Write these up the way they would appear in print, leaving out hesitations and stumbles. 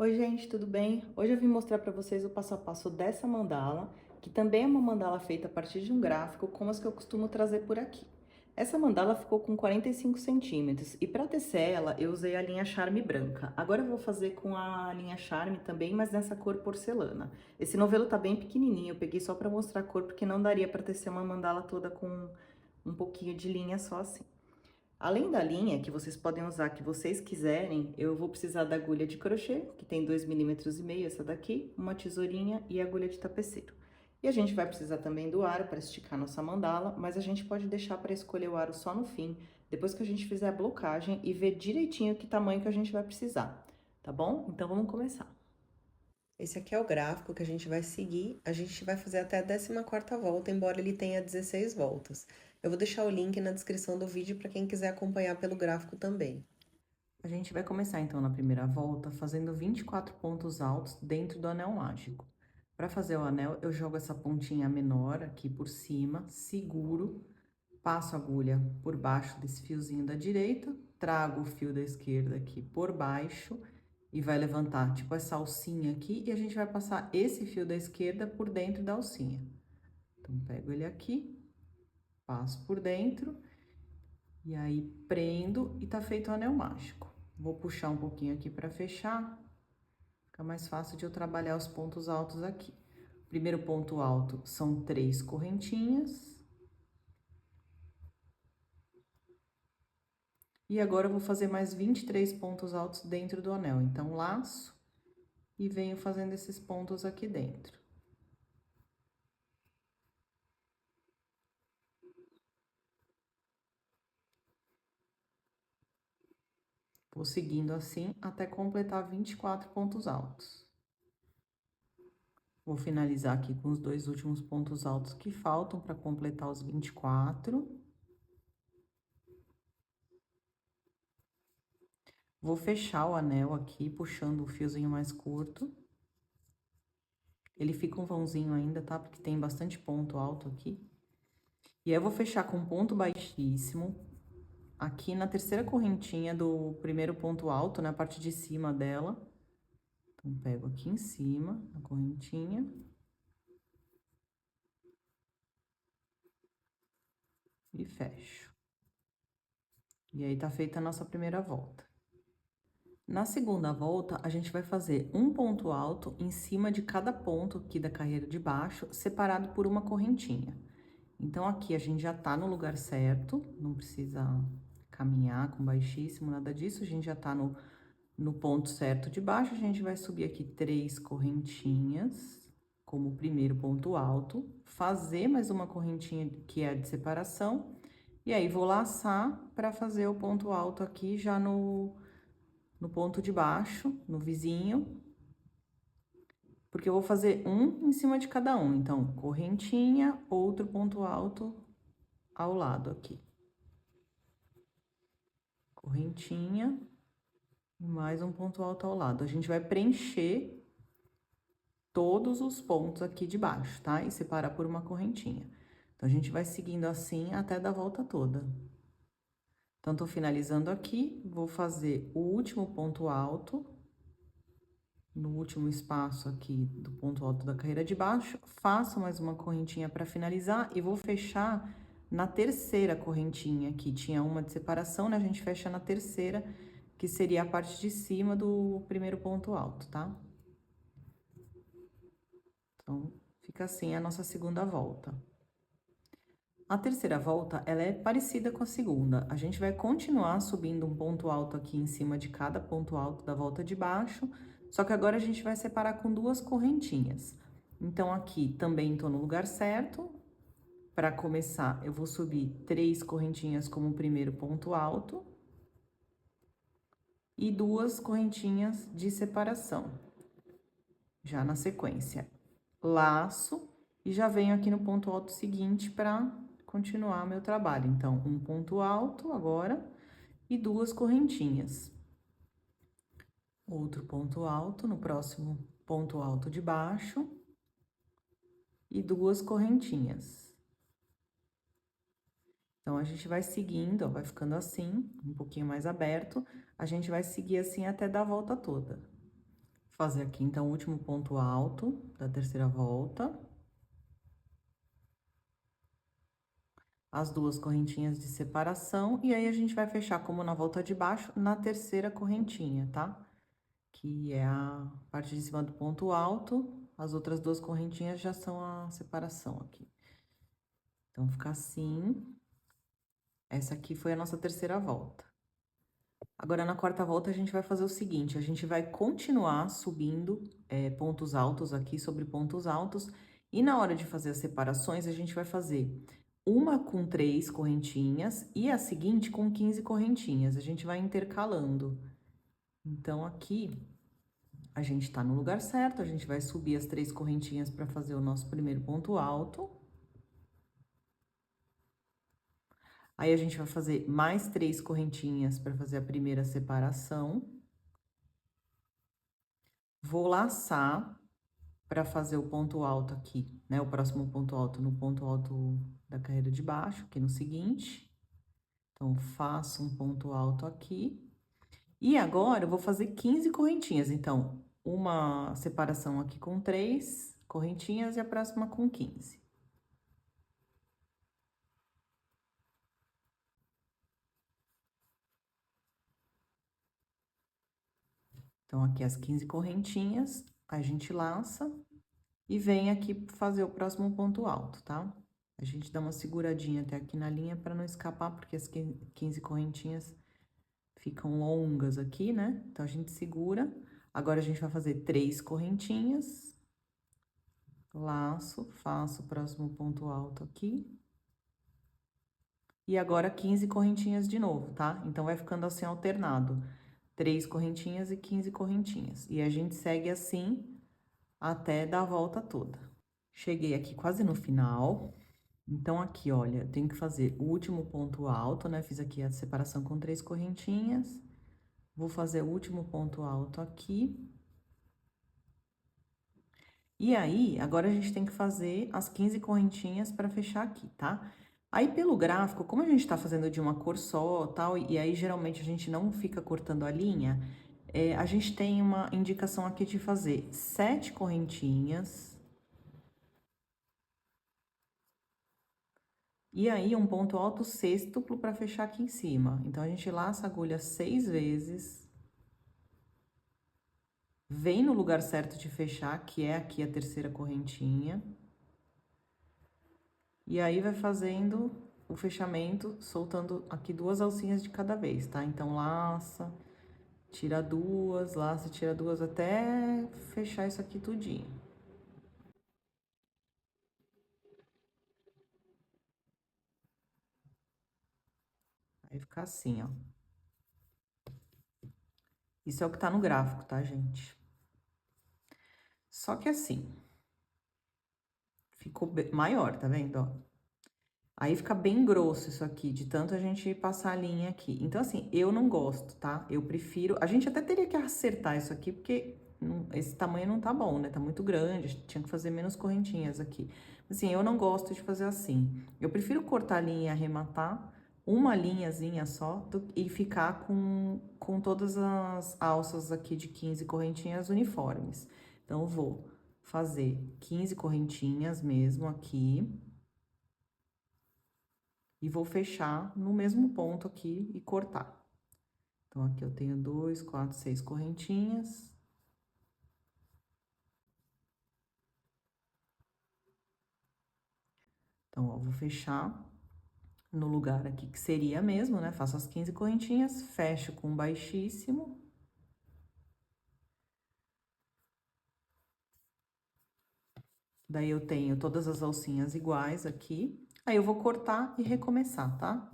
Oi, gente, tudo bem? Hoje eu vim mostrar para vocês o passo a passo dessa mandala, que também é uma mandala feita a partir de um gráfico, como as que eu costumo trazer por aqui. Essa mandala ficou com 45 centímetros e para tecer ela eu usei a linha Charme branca. Agora eu vou fazer com a linha Charme também, mas nessa cor porcelana. Esse novelo tá bem pequenininho, eu peguei só para mostrar a cor porque não daria para tecer uma mandala toda com um pouquinho de linha só assim. Além da linha, que vocês podem usar que vocês quiserem, eu vou precisar da agulha de crochê, que tem 2,5 mm, essa daqui, uma tesourinha e agulha de tapeceiro. E a gente vai precisar também do aro para esticar nossa mandala, mas a gente pode deixar para escolher o aro só no fim, depois que a gente fizer a blocagem e ver direitinho que tamanho que a gente vai precisar, tá bom? Então vamos começar. Esse aqui é o gráfico que a gente vai seguir. A gente vai fazer até a 14ª volta, embora ele tenha 16 voltas. Eu vou deixar o link na descrição do vídeo para quem quiser acompanhar pelo gráfico também. A gente vai começar então na primeira volta fazendo 24 pontos altos dentro do anel mágico. Para fazer o anel, eu jogo essa pontinha menor aqui por cima, seguro, passo a agulha por baixo desse fiozinho da direita, trago o fio da esquerda aqui por baixo e vai levantar tipo essa alcinha aqui e a gente vai passar esse fio da esquerda por dentro da alcinha. Então, pego ele aqui, passo por dentro e aí prendo e tá feito o anel mágico. Vou puxar um pouquinho aqui para fechar, fica mais fácil de eu trabalhar os pontos altos aqui. Primeiro ponto alto são 3 correntinhas. E agora eu vou fazer mais 23 pontos altos dentro do anel. Então, laço e venho fazendo esses pontos aqui dentro. Vou seguindo assim até completar 24 pontos altos. Vou finalizar aqui com os 2 últimos pontos altos que faltam para completar os 24. Vou fechar o anel aqui, puxando o fiozinho mais curto. Ele fica um vãozinho ainda, tá? Porque tem bastante ponto alto aqui. E aí, eu vou fechar com ponto baixíssimo, aqui na terceira correntinha do primeiro ponto alto, na parte de cima dela. Então, pego aqui em cima, a correntinha. E fecho. E aí, tá feita a nossa primeira volta. Na segunda volta, a gente vai fazer um ponto alto em cima de cada ponto aqui da carreira de baixo, separado por uma correntinha. Então, aqui a gente já tá no lugar certo, não precisa caminhar com baixíssimo, nada disso, a gente já tá no ponto certo de baixo, a gente vai subir aqui 3 correntinhas, como primeiro ponto alto, fazer mais uma correntinha que é a de separação, e aí vou laçar para fazer o ponto alto aqui já no ponto de baixo, no vizinho, porque eu vou fazer um em cima de cada um. Então, correntinha, outro ponto alto ao lado aqui. Correntinha, e mais um ponto alto ao lado. A gente vai preencher todos os pontos aqui de baixo, tá? E separar por uma correntinha. Então, a gente vai seguindo assim até dar a volta toda. Então, tô finalizando aqui, vou fazer o último ponto alto, no último espaço aqui do ponto alto da carreira de baixo, faço mais uma correntinha para finalizar e vou fechar na terceira correntinha aqui. Tinha uma de separação, né? A gente fecha na terceira, que seria a parte de cima do primeiro ponto alto, tá? Então, fica assim a nossa segunda volta. A terceira volta, ela é parecida com a segunda. A gente vai continuar subindo um ponto alto aqui em cima de cada ponto alto da volta de baixo, só que agora a gente vai separar com 2 correntinhas. Então, aqui também tô no lugar certo. Para começar, eu vou subir 3 correntinhas como primeiro ponto alto e 2 correntinhas de separação. Já na sequência, laço e já venho aqui no ponto alto seguinte para continuar meu trabalho. Então, um ponto alto agora e 2 correntinhas. Outro ponto alto no próximo ponto alto de baixo e 2 correntinhas. Então, a gente vai seguindo, ó, vai ficando assim, um pouquinho mais aberto, a gente vai seguir assim até dar a volta toda. fazer aqui, então, o último ponto alto da terceira volta. As duas correntinhas de separação, e aí a gente vai fechar como na volta de baixo, na terceira correntinha, tá? Que é a parte de cima do ponto alto, as outras duas correntinhas já são a separação aqui. Então, fica assim. Essa aqui foi a nossa terceira volta. Agora, na quarta volta, a gente vai fazer o seguinte, a gente vai continuar subindo pontos altos aqui sobre pontos altos, e na hora de fazer as separações, a gente vai fazer uma com 3 correntinhas e a seguinte com 15 correntinhas. A gente vai intercalando. Então, aqui, a gente tá no lugar certo, a gente vai subir as 3 correntinhas para fazer o nosso primeiro ponto alto. Aí, a gente vai fazer mais 3 correntinhas para fazer a primeira separação. Vou laçar para fazer o ponto alto aqui, né? O próximo ponto alto no ponto alto da carreira de baixo, aqui no seguinte. Então, faço um ponto alto aqui. E agora, eu vou fazer 15 correntinhas. Então, uma separação aqui com 3 correntinhas e a próxima com 15. Então, aqui as 15 correntinhas, a gente laça e vem aqui fazer o próximo ponto alto, tá? A gente dá uma seguradinha até aqui na linha para não escapar, porque as 15 correntinhas ficam longas aqui, né? Então, a gente segura. Agora, a gente vai fazer 3 correntinhas. Laço, faço o próximo ponto alto aqui. E agora, 15 correntinhas de novo, tá? Então, vai ficando assim alternado. 3 correntinhas e 15 correntinhas. E a gente segue assim até dar a volta toda. Cheguei aqui quase no final. Então, aqui, olha, eu tenho que fazer o último ponto alto, né? Fiz aqui a separação com 3 correntinhas. Vou fazer o último ponto alto aqui. E aí, agora a gente tem que fazer as 15 correntinhas para fechar aqui, tá? Aí, pelo gráfico, como a gente tá fazendo de uma cor só, tal, e aí geralmente a gente não fica cortando a linha, a gente tem uma indicação aqui de fazer 7 correntinhas. E aí, um ponto alto sextuplo para fechar aqui em cima. Então, a gente laça a agulha 6 vezes. Vem no lugar certo de fechar, que é aqui a terceira correntinha. E aí, vai fazendo o fechamento, soltando aqui 2 alcinhas de cada vez, tá? Então, laça, tira 2, laça, tira 2, até fechar isso aqui tudinho. Aí, fica assim, ó. Isso é o que tá no gráfico, tá, gente? Só que assim, ficou maior, tá vendo, ó? Aí fica bem grosso isso aqui, de tanto a gente passar a linha aqui. Então, assim, eu não gosto, tá? Eu prefiro... A gente até teria que acertar isso aqui, porque esse tamanho não tá bom, né? Tá muito grande, tinha que fazer menos correntinhas aqui. Assim, eu não gosto de fazer assim. Eu prefiro cortar a linha e arrematar uma linhazinha só e ficar com todas as alças aqui de 15 correntinhas uniformes. Então, eu vou fazer 15 correntinhas mesmo aqui. E vou fechar no mesmo ponto aqui e cortar. Então, aqui eu tenho 2, 4, 6 correntinhas. Então, ó, vou fechar no lugar aqui que seria mesmo, né? Faço as 15 correntinhas, fecho com baixíssimo. Daí, eu tenho todas as alcinhas iguais aqui. Aí, eu vou cortar e recomeçar, tá?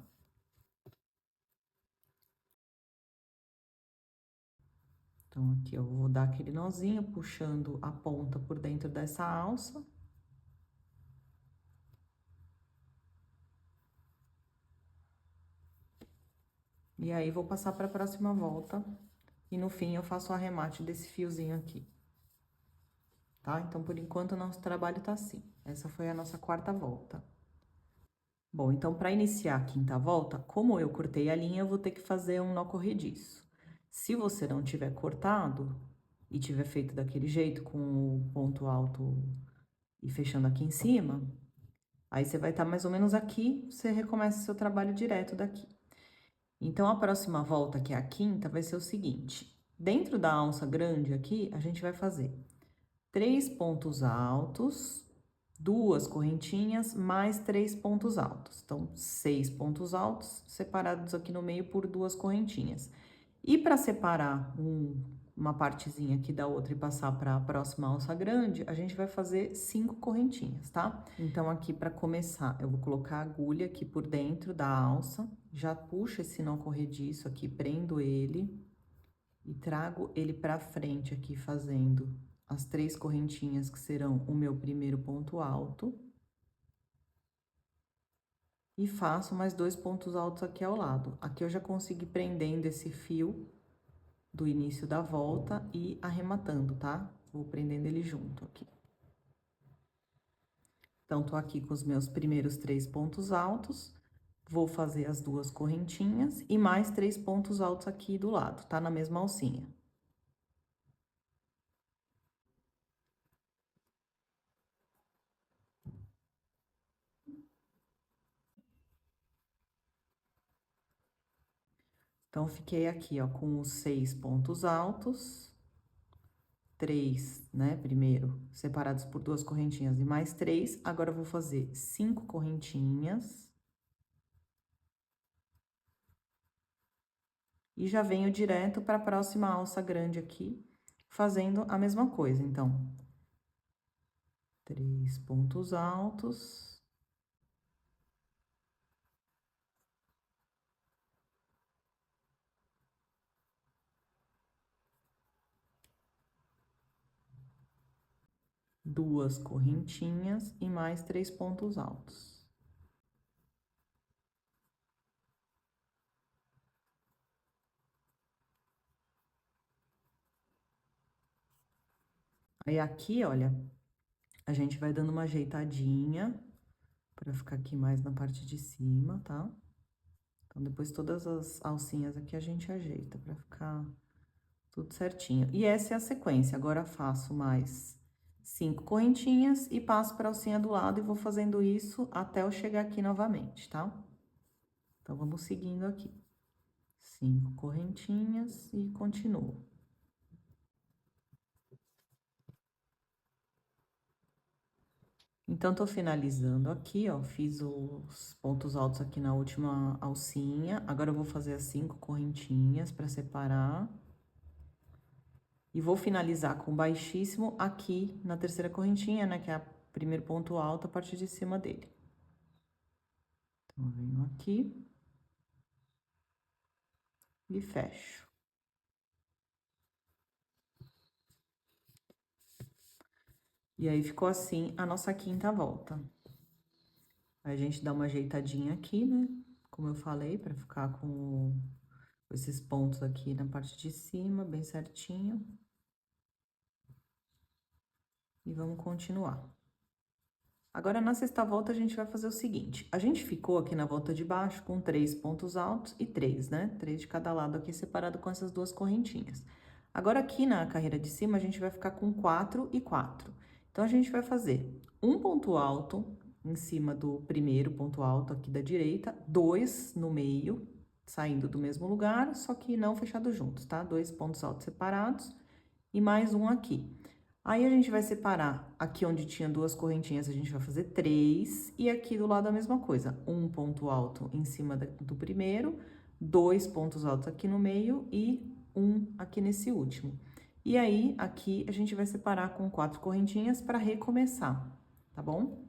Então, aqui eu vou dar aquele nozinho, puxando a ponta por dentro dessa alça. E aí, vou passar para a próxima volta. E no fim, eu faço o arremate desse fiozinho aqui. Tá? Então, por enquanto, o nosso trabalho tá assim. Essa foi a nossa quarta volta. Bom, então, para iniciar a quinta volta, como eu cortei a linha, eu vou ter que fazer um nó corrediço. Se você não tiver cortado, e tiver feito daquele jeito, com o ponto alto e fechando aqui em cima, aí você vai estar mais ou menos aqui, você recomeça o seu trabalho direto daqui. Então, a próxima volta, que é a quinta, vai ser o seguinte: dentro da alça grande aqui, a gente vai fazer 3 pontos altos, 2 correntinhas, mais 3 pontos altos. Então, 6 pontos altos, separados aqui no meio por 2 correntinhas. E para separar uma partezinha aqui da outra e passar para a próxima alça grande, a gente vai fazer 5 correntinhas, tá? Então, aqui para começar, eu vou colocar a agulha aqui por dentro da alça, já puxo esse nó corrediço aqui, prendo ele e trago ele para frente aqui, fazendo as 3 correntinhas que serão o meu primeiro ponto alto. E faço mais 2 pontos altos aqui ao lado. Aqui eu já consigo ir prendendo esse fio do início da volta e arrematando, tá? Vou prendendo ele junto aqui. Então, tô aqui com os meus primeiros 3 pontos altos, vou fazer as 2 correntinhas e mais 3 pontos altos aqui do lado, tá? Na mesma alcinha. Então, fiquei aqui, ó, com os 6 pontos altos, 3, né, primeiro, separados por 2 correntinhas e mais 3. Agora, eu vou fazer 5 correntinhas. E já venho direto para a próxima alça grande aqui, fazendo a mesma coisa. Então, 3 pontos altos. Duas correntinhas e mais 3 pontos altos. Aí, aqui, olha, a gente vai dando uma ajeitadinha pra ficar aqui mais na parte de cima, tá? Então, depois todas as alcinhas aqui a gente ajeita pra ficar tudo certinho. E essa é a sequência. Agora, faço mais 5 correntinhas e passo pra alcinha do lado e vou fazendo isso até eu chegar aqui novamente, tá? Então, vamos seguindo aqui. 5 correntinhas e continuo. Então, tô finalizando aqui, ó, fiz os pontos altos aqui na última alcinha. Agora, eu vou fazer as 5 correntinhas pra separar. E vou finalizar com baixíssimo aqui na terceira correntinha, né, que é o primeiro ponto alto a partir de cima dele. Então, eu venho aqui e fecho. E aí, ficou assim a nossa quinta volta. Aí, a gente dá uma ajeitadinha aqui, né, como eu falei, pra ficar com esses pontos aqui na parte de cima, bem certinho. E vamos continuar. Agora, na sexta volta, a gente vai fazer o seguinte: a gente ficou aqui na volta de baixo com 3 pontos altos e 3, né? 3 de cada lado aqui, separado com essas 2 correntinhas. Agora, aqui na carreira de cima, a gente vai ficar com 4 e 4. Então, a gente vai fazer um ponto alto em cima do primeiro ponto alto aqui da direita, 2 no meio, saindo do mesmo lugar, só que não fechados juntos, tá? 2 pontos altos separados e mais um aqui. Aí, a gente vai separar aqui onde tinha 2 correntinhas, a gente vai fazer 3, e aqui do lado a mesma coisa. Um ponto alto em cima do primeiro, 2 pontos altos aqui no meio e um aqui nesse último. E aí, aqui, a gente vai separar com 4 correntinhas para recomeçar, tá bom?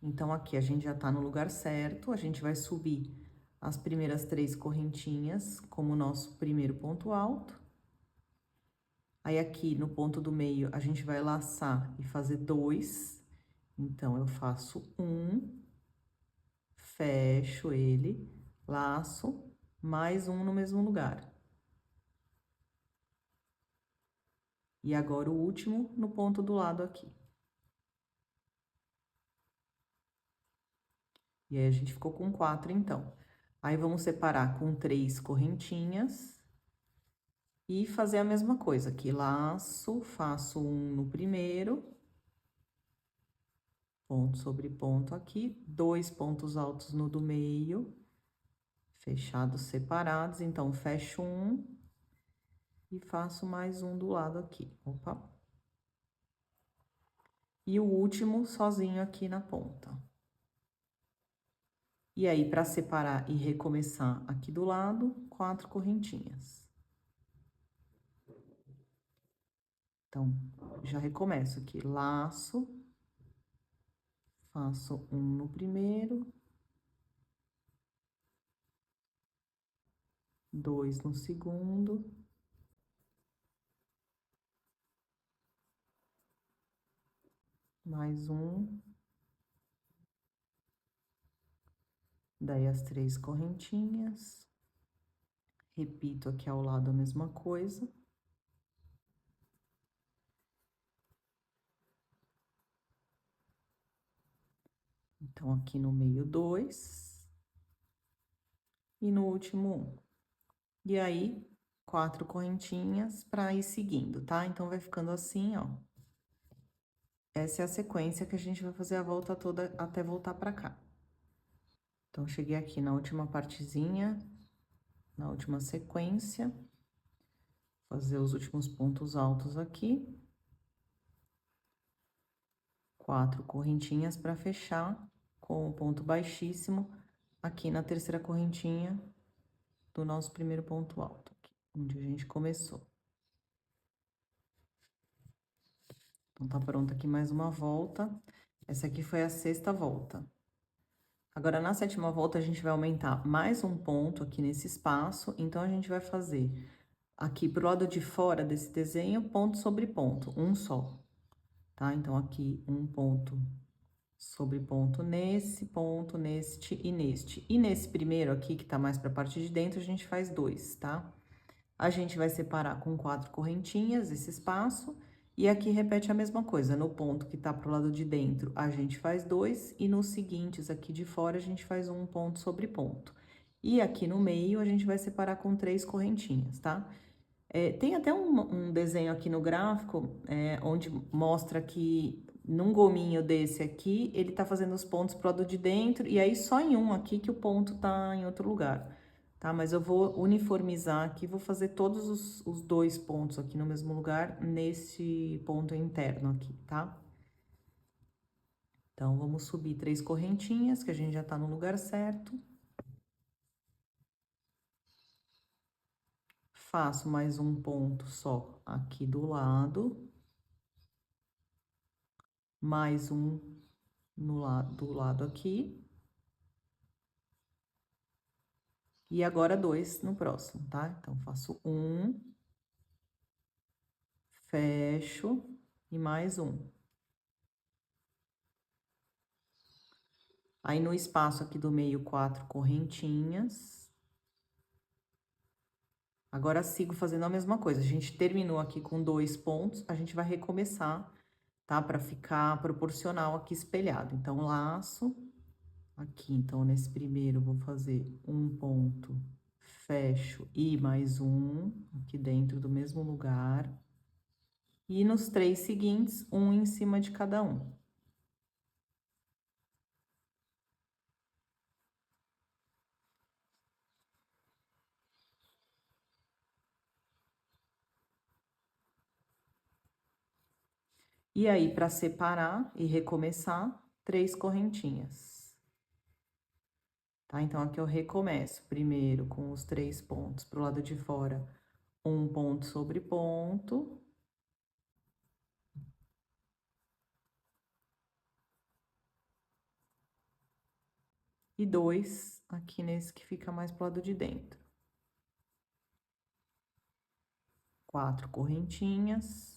Então, aqui a gente já tá no lugar certo, a gente vai subir as primeiras 3 correntinhas como nosso primeiro ponto alto. Aí, aqui no ponto do meio, a gente vai laçar e fazer 2. Então, eu faço 1, fecho ele, laço, mais um no mesmo lugar. E agora, o último no ponto do lado aqui. E aí, a gente ficou com 4, então. Aí, vamos separar com 3 correntinhas. E fazer a mesma coisa, aqui laço, faço um no primeiro, ponto sobre ponto aqui, 2 pontos altos no do meio, fechados separados, então fecho um e faço mais um do lado aqui, opa. E o último sozinho aqui na ponta. E aí, para separar e recomeçar aqui do lado, 4 correntinhas. Então, já recomeço aqui, laço, faço um no primeiro, 2 no segundo, mais um, daí as 3 correntinhas, repito aqui ao lado a mesma coisa. Então, aqui no meio, 2, e no último, 1. E aí, 4 correntinhas para ir seguindo, tá? Então, vai ficando assim, ó. Essa é a sequência que a gente vai fazer a volta toda até voltar pra cá. Então, cheguei aqui na última partezinha, na última sequência, fazer os últimos pontos altos aqui. 4 correntinhas para fechar com o ponto baixíssimo aqui na terceira correntinha do nosso primeiro ponto alto, aqui, onde a gente começou. Então, tá pronta aqui mais uma volta. Essa aqui foi a 6ª volta. Agora, na 7ª volta, a gente vai aumentar mais um ponto aqui nesse espaço. Então, a gente vai fazer aqui pro lado de fora desse desenho, ponto sobre ponto, um só, tá? Então, aqui, um ponto sobre ponto nesse, ponto neste e neste. E nesse primeiro aqui, que tá mais pra parte de dentro, a gente faz 2, tá? A gente vai separar com 4 correntinhas esse espaço, e aqui repete a mesma coisa, no ponto que tá pro lado de dentro, a gente faz 2, e nos seguintes aqui de fora, a gente faz um ponto sobre ponto. E aqui no meio, a gente vai separar com 3 correntinhas, tá? Tem até um desenho aqui no gráfico, onde mostra que num gominho desse aqui, ele tá fazendo os pontos pro lado de dentro, e aí só em um aqui que o ponto tá em outro lugar, tá? Mas eu vou uniformizar aqui, vou fazer todos os 2 pontos aqui no mesmo lugar, nesse ponto interno aqui, tá? Então, vamos subir 3 correntinhas, que a gente já tá no lugar certo. Faço mais um ponto só aqui do lado. Mais um no lado, do lado aqui. E agora 2 no próximo, tá? Então, faço um, fecho e mais um. Aí, no espaço aqui do meio, 4 correntinhas. Agora, sigo fazendo a mesma coisa. A gente terminou aqui com 2 pontos, a gente vai recomeçar, tá? Pra ficar proporcional aqui espelhado. Então, laço aqui. Então, nesse primeiro, vou fazer um ponto, fecho e mais um, aqui dentro do mesmo lugar. E nos 3 seguintes, um em cima de cada um. E aí, para separar e recomeçar, 3 correntinhas. Tá? Então, aqui eu recomeço primeiro com os 3 pontos pro lado de fora, um ponto sobre ponto. E 2 aqui nesse que fica mais pro lado de dentro. 4 correntinhas.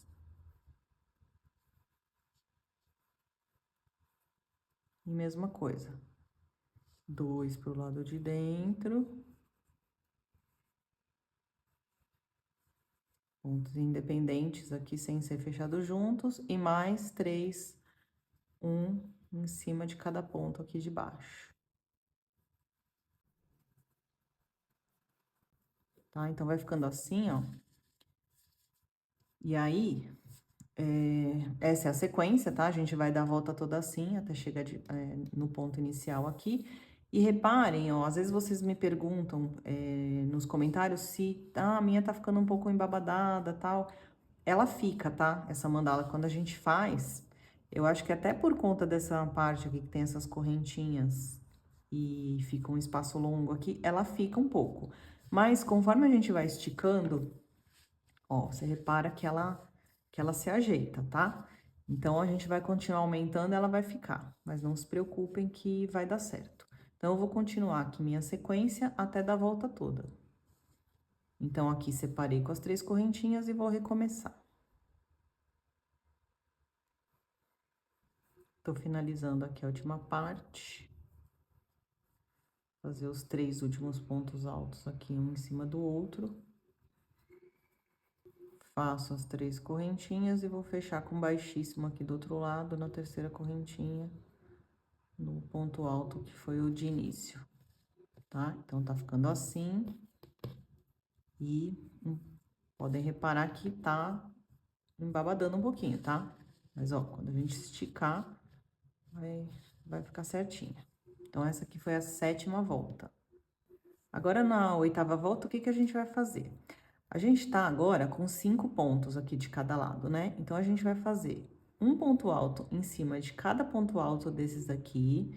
E mesma coisa. 2 pro lado de dentro. Pontos independentes aqui sem ser fechados juntos. E mais 3, um em cima de cada ponto aqui de baixo. Tá? Então, vai ficando assim, ó. E aí, essa é a sequência, tá? A gente vai dar a volta toda assim, até chegar no ponto inicial aqui. E reparem, ó, às vezes vocês me perguntam nos comentários se a minha tá ficando um pouco embabadada, tal. Ela fica, tá? Essa mandala, quando a gente faz, eu acho que até por conta dessa parte aqui que tem essas correntinhas e fica um espaço longo aqui, ela fica um pouco. Mas conforme a gente vai esticando, ó, você repara que ela se ajeita, tá? Então, a gente vai continuar aumentando, ela vai ficar. Mas não se preocupem que vai dar certo. Então, eu vou continuar aqui minha sequência até dar a volta toda. Então, aqui separei com as 3 correntinhas e vou recomeçar. Tô finalizando aqui a última parte. Fazer os 3 últimos pontos altos aqui, um em cima do outro. Faço as 3 correntinhas e vou fechar com baixíssimo aqui do outro lado, na terceira correntinha, no ponto alto que foi o de início, tá? Então, tá ficando assim. E podem reparar que tá embabadando um pouquinho, tá? Mas, ó, quando a gente esticar, vai ficar certinha. Então, essa aqui foi a 7ª volta. Agora, na 8ª volta, o que que a gente vai fazer? A gente tá agora com 5 pontos aqui de cada lado, né? Então, a gente vai fazer um ponto alto em cima de cada ponto alto desses aqui,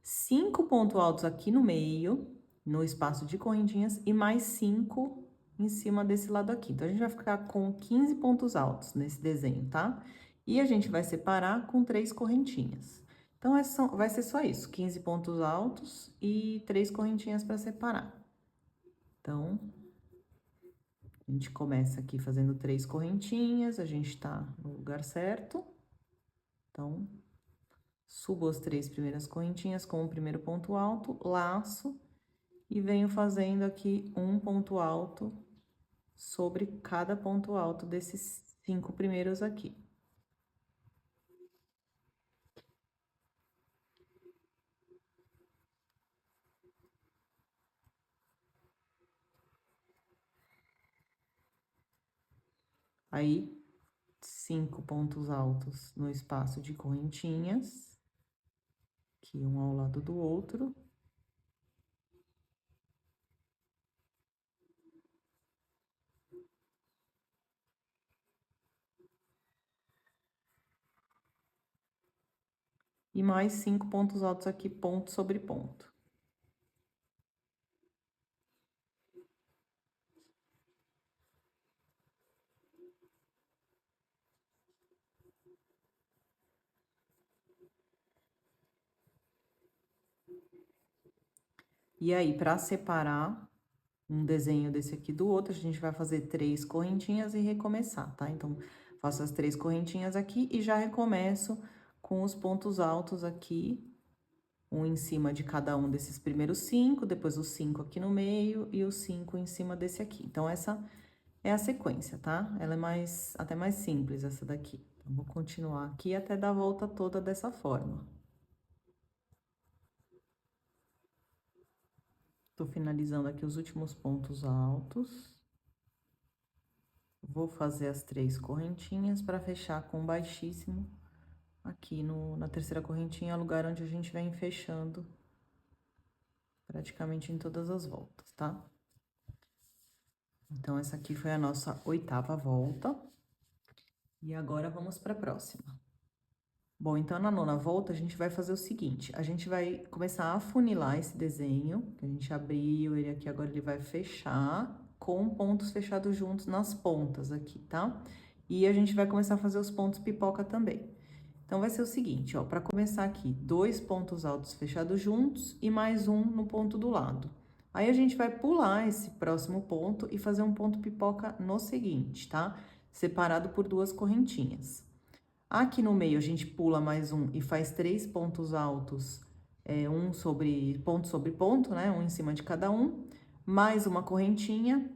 5 pontos altos aqui no meio, no espaço de correntinhas, e mais 5 em cima desse lado aqui. Então, a gente vai ficar com 15 pontos altos nesse desenho, tá? E a gente vai separar com 3 correntinhas. Então, vai ser só isso, 15 pontos altos e 3 correntinhas para separar. Então, a gente começa aqui fazendo 3 correntinhas, a gente tá no lugar certo. Então, subo as 3 primeiras correntinhas com o primeiro ponto alto, laço e venho fazendo aqui um ponto alto sobre cada ponto alto desses 5 primeiros aqui. Aí, 5 pontos altos no espaço de correntinhas, aqui um ao lado do outro. E mais 5 pontos altos aqui, ponto sobre ponto. E aí, para separar um desenho desse aqui do outro, a gente vai fazer 3 correntinhas e recomeçar, tá? Então, faço as 3 correntinhas aqui e já recomeço com os pontos altos aqui, um em cima de cada um desses primeiros 5, depois os 5 aqui no meio e os 5 em cima desse aqui. Então, essa é a sequência, tá? Ela é até mais simples, essa daqui. Então, vou continuar aqui até dar a volta toda dessa forma. Tô finalizando aqui os últimos pontos altos. Vou fazer as 3 correntinhas para fechar com baixíssimo aqui na terceira correntinha, é o lugar onde a gente vem fechando praticamente em todas as voltas, tá? Então, essa aqui foi a nossa 8ª volta. E agora, vamos para a próxima. Bom, então, na 9ª volta, a gente vai fazer o seguinte, a gente vai começar a afunilar esse desenho, que a gente abriu ele aqui, agora ele vai fechar com pontos fechados juntos nas pontas aqui, tá? E a gente vai começar a fazer os pontos pipoca também. Então, vai ser o seguinte, ó, para começar aqui, 2 pontos altos fechados juntos e mais um no ponto do lado. Aí, a gente vai pular esse próximo ponto e fazer um ponto pipoca no seguinte, tá? Separado por 2 correntinhas. Aqui no meio, a gente pula mais um e faz 3 pontos altos, ponto sobre ponto, né? Um em cima de cada um, mais uma correntinha.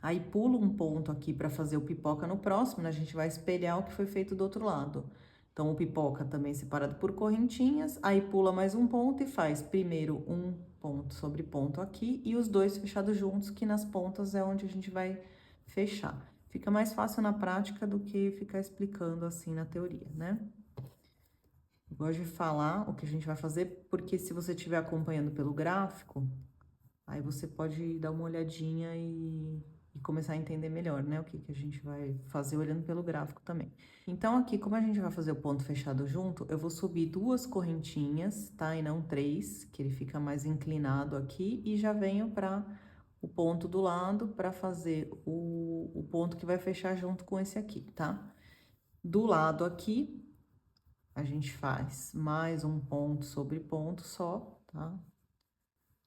Aí, pulo um ponto aqui para fazer o pipoca no próximo, né? A gente vai espelhar o que foi feito do outro lado. Então, o pipoca também separado por correntinhas, aí pula mais um ponto e faz primeiro um ponto sobre ponto aqui e os 2 fechados juntos, que nas pontas é onde a gente vai fechar. Fica mais fácil na prática do que ficar explicando assim na teoria, né? Eu gosto de falar o que a gente vai fazer, porque se você estiver acompanhando pelo gráfico, aí você pode dar uma olhadinha e começar a entender melhor, né? O que a gente vai fazer olhando pelo gráfico também. Então, aqui, como a gente vai fazer o ponto fechado junto, eu vou subir 2 correntinhas, tá? E não 3, que ele fica mais inclinado aqui, e já venho para o ponto do lado para fazer o ponto que vai fechar junto com esse aqui, tá? Do lado aqui, a gente faz mais um ponto sobre ponto só, tá?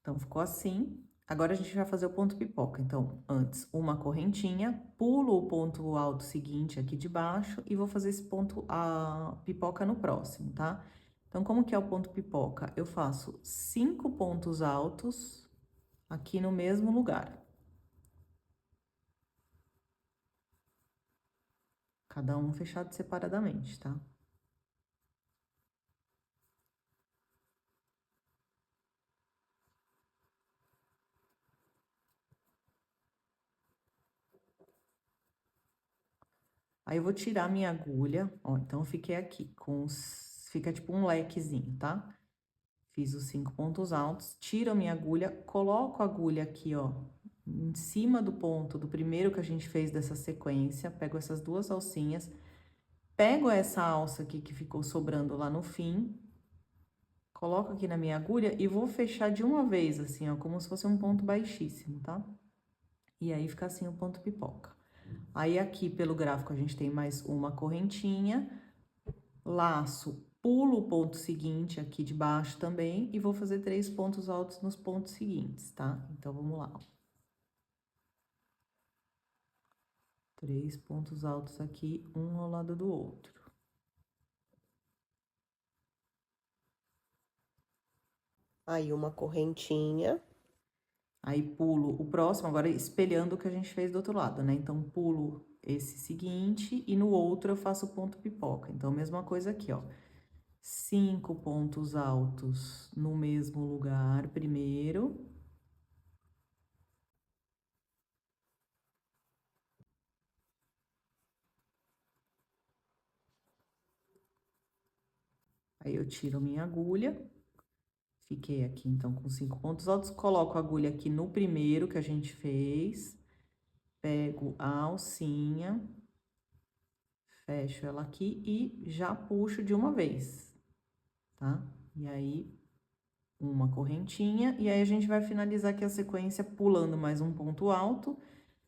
Então, ficou assim. Agora, a gente vai fazer o ponto pipoca. Então, antes, uma correntinha, pulo o ponto alto seguinte aqui de baixo e vou fazer esse ponto, a pipoca no próximo, tá? Então, como que é o ponto pipoca? Eu faço 5 pontos altos aqui no mesmo lugar. Cada um fechado separadamente, tá? Aí, eu vou tirar minha agulha, ó, então, eu fiquei aqui com os... Fica tipo um lequezinho, tá? Fiz os 5 pontos altos, tiro a minha agulha, coloco a agulha aqui, ó, em cima do ponto do primeiro que a gente fez dessa sequência, pego essas 2 alcinhas, pego essa alça aqui que ficou sobrando lá no fim, coloco aqui na minha agulha e vou fechar de uma vez, assim, ó, como se fosse um ponto baixíssimo, tá? E aí, fica assim o ponto pipoca. Aí, aqui, pelo gráfico, a gente tem mais uma correntinha, laço, pulo o ponto seguinte aqui de baixo também e vou fazer 3 pontos altos nos pontos seguintes, tá? Então, vamos lá. 3 pontos altos aqui, um ao lado do outro. Aí, uma correntinha. Aí, pulo o próximo, agora espelhando o que a gente fez do outro lado, né? Então, pulo esse seguinte e no outro eu faço ponto pipoca. Então, mesma coisa aqui, ó. 5 pontos altos no mesmo lugar primeiro. Aí, eu tiro minha agulha. Fiquei aqui, então, com 5 pontos altos. Coloco a agulha aqui no primeiro que a gente fez. Pego a alcinha. Fecho ela aqui e já puxo de uma vez, tá? E aí, uma correntinha. E aí, a gente vai finalizar aqui a sequência pulando mais um ponto alto.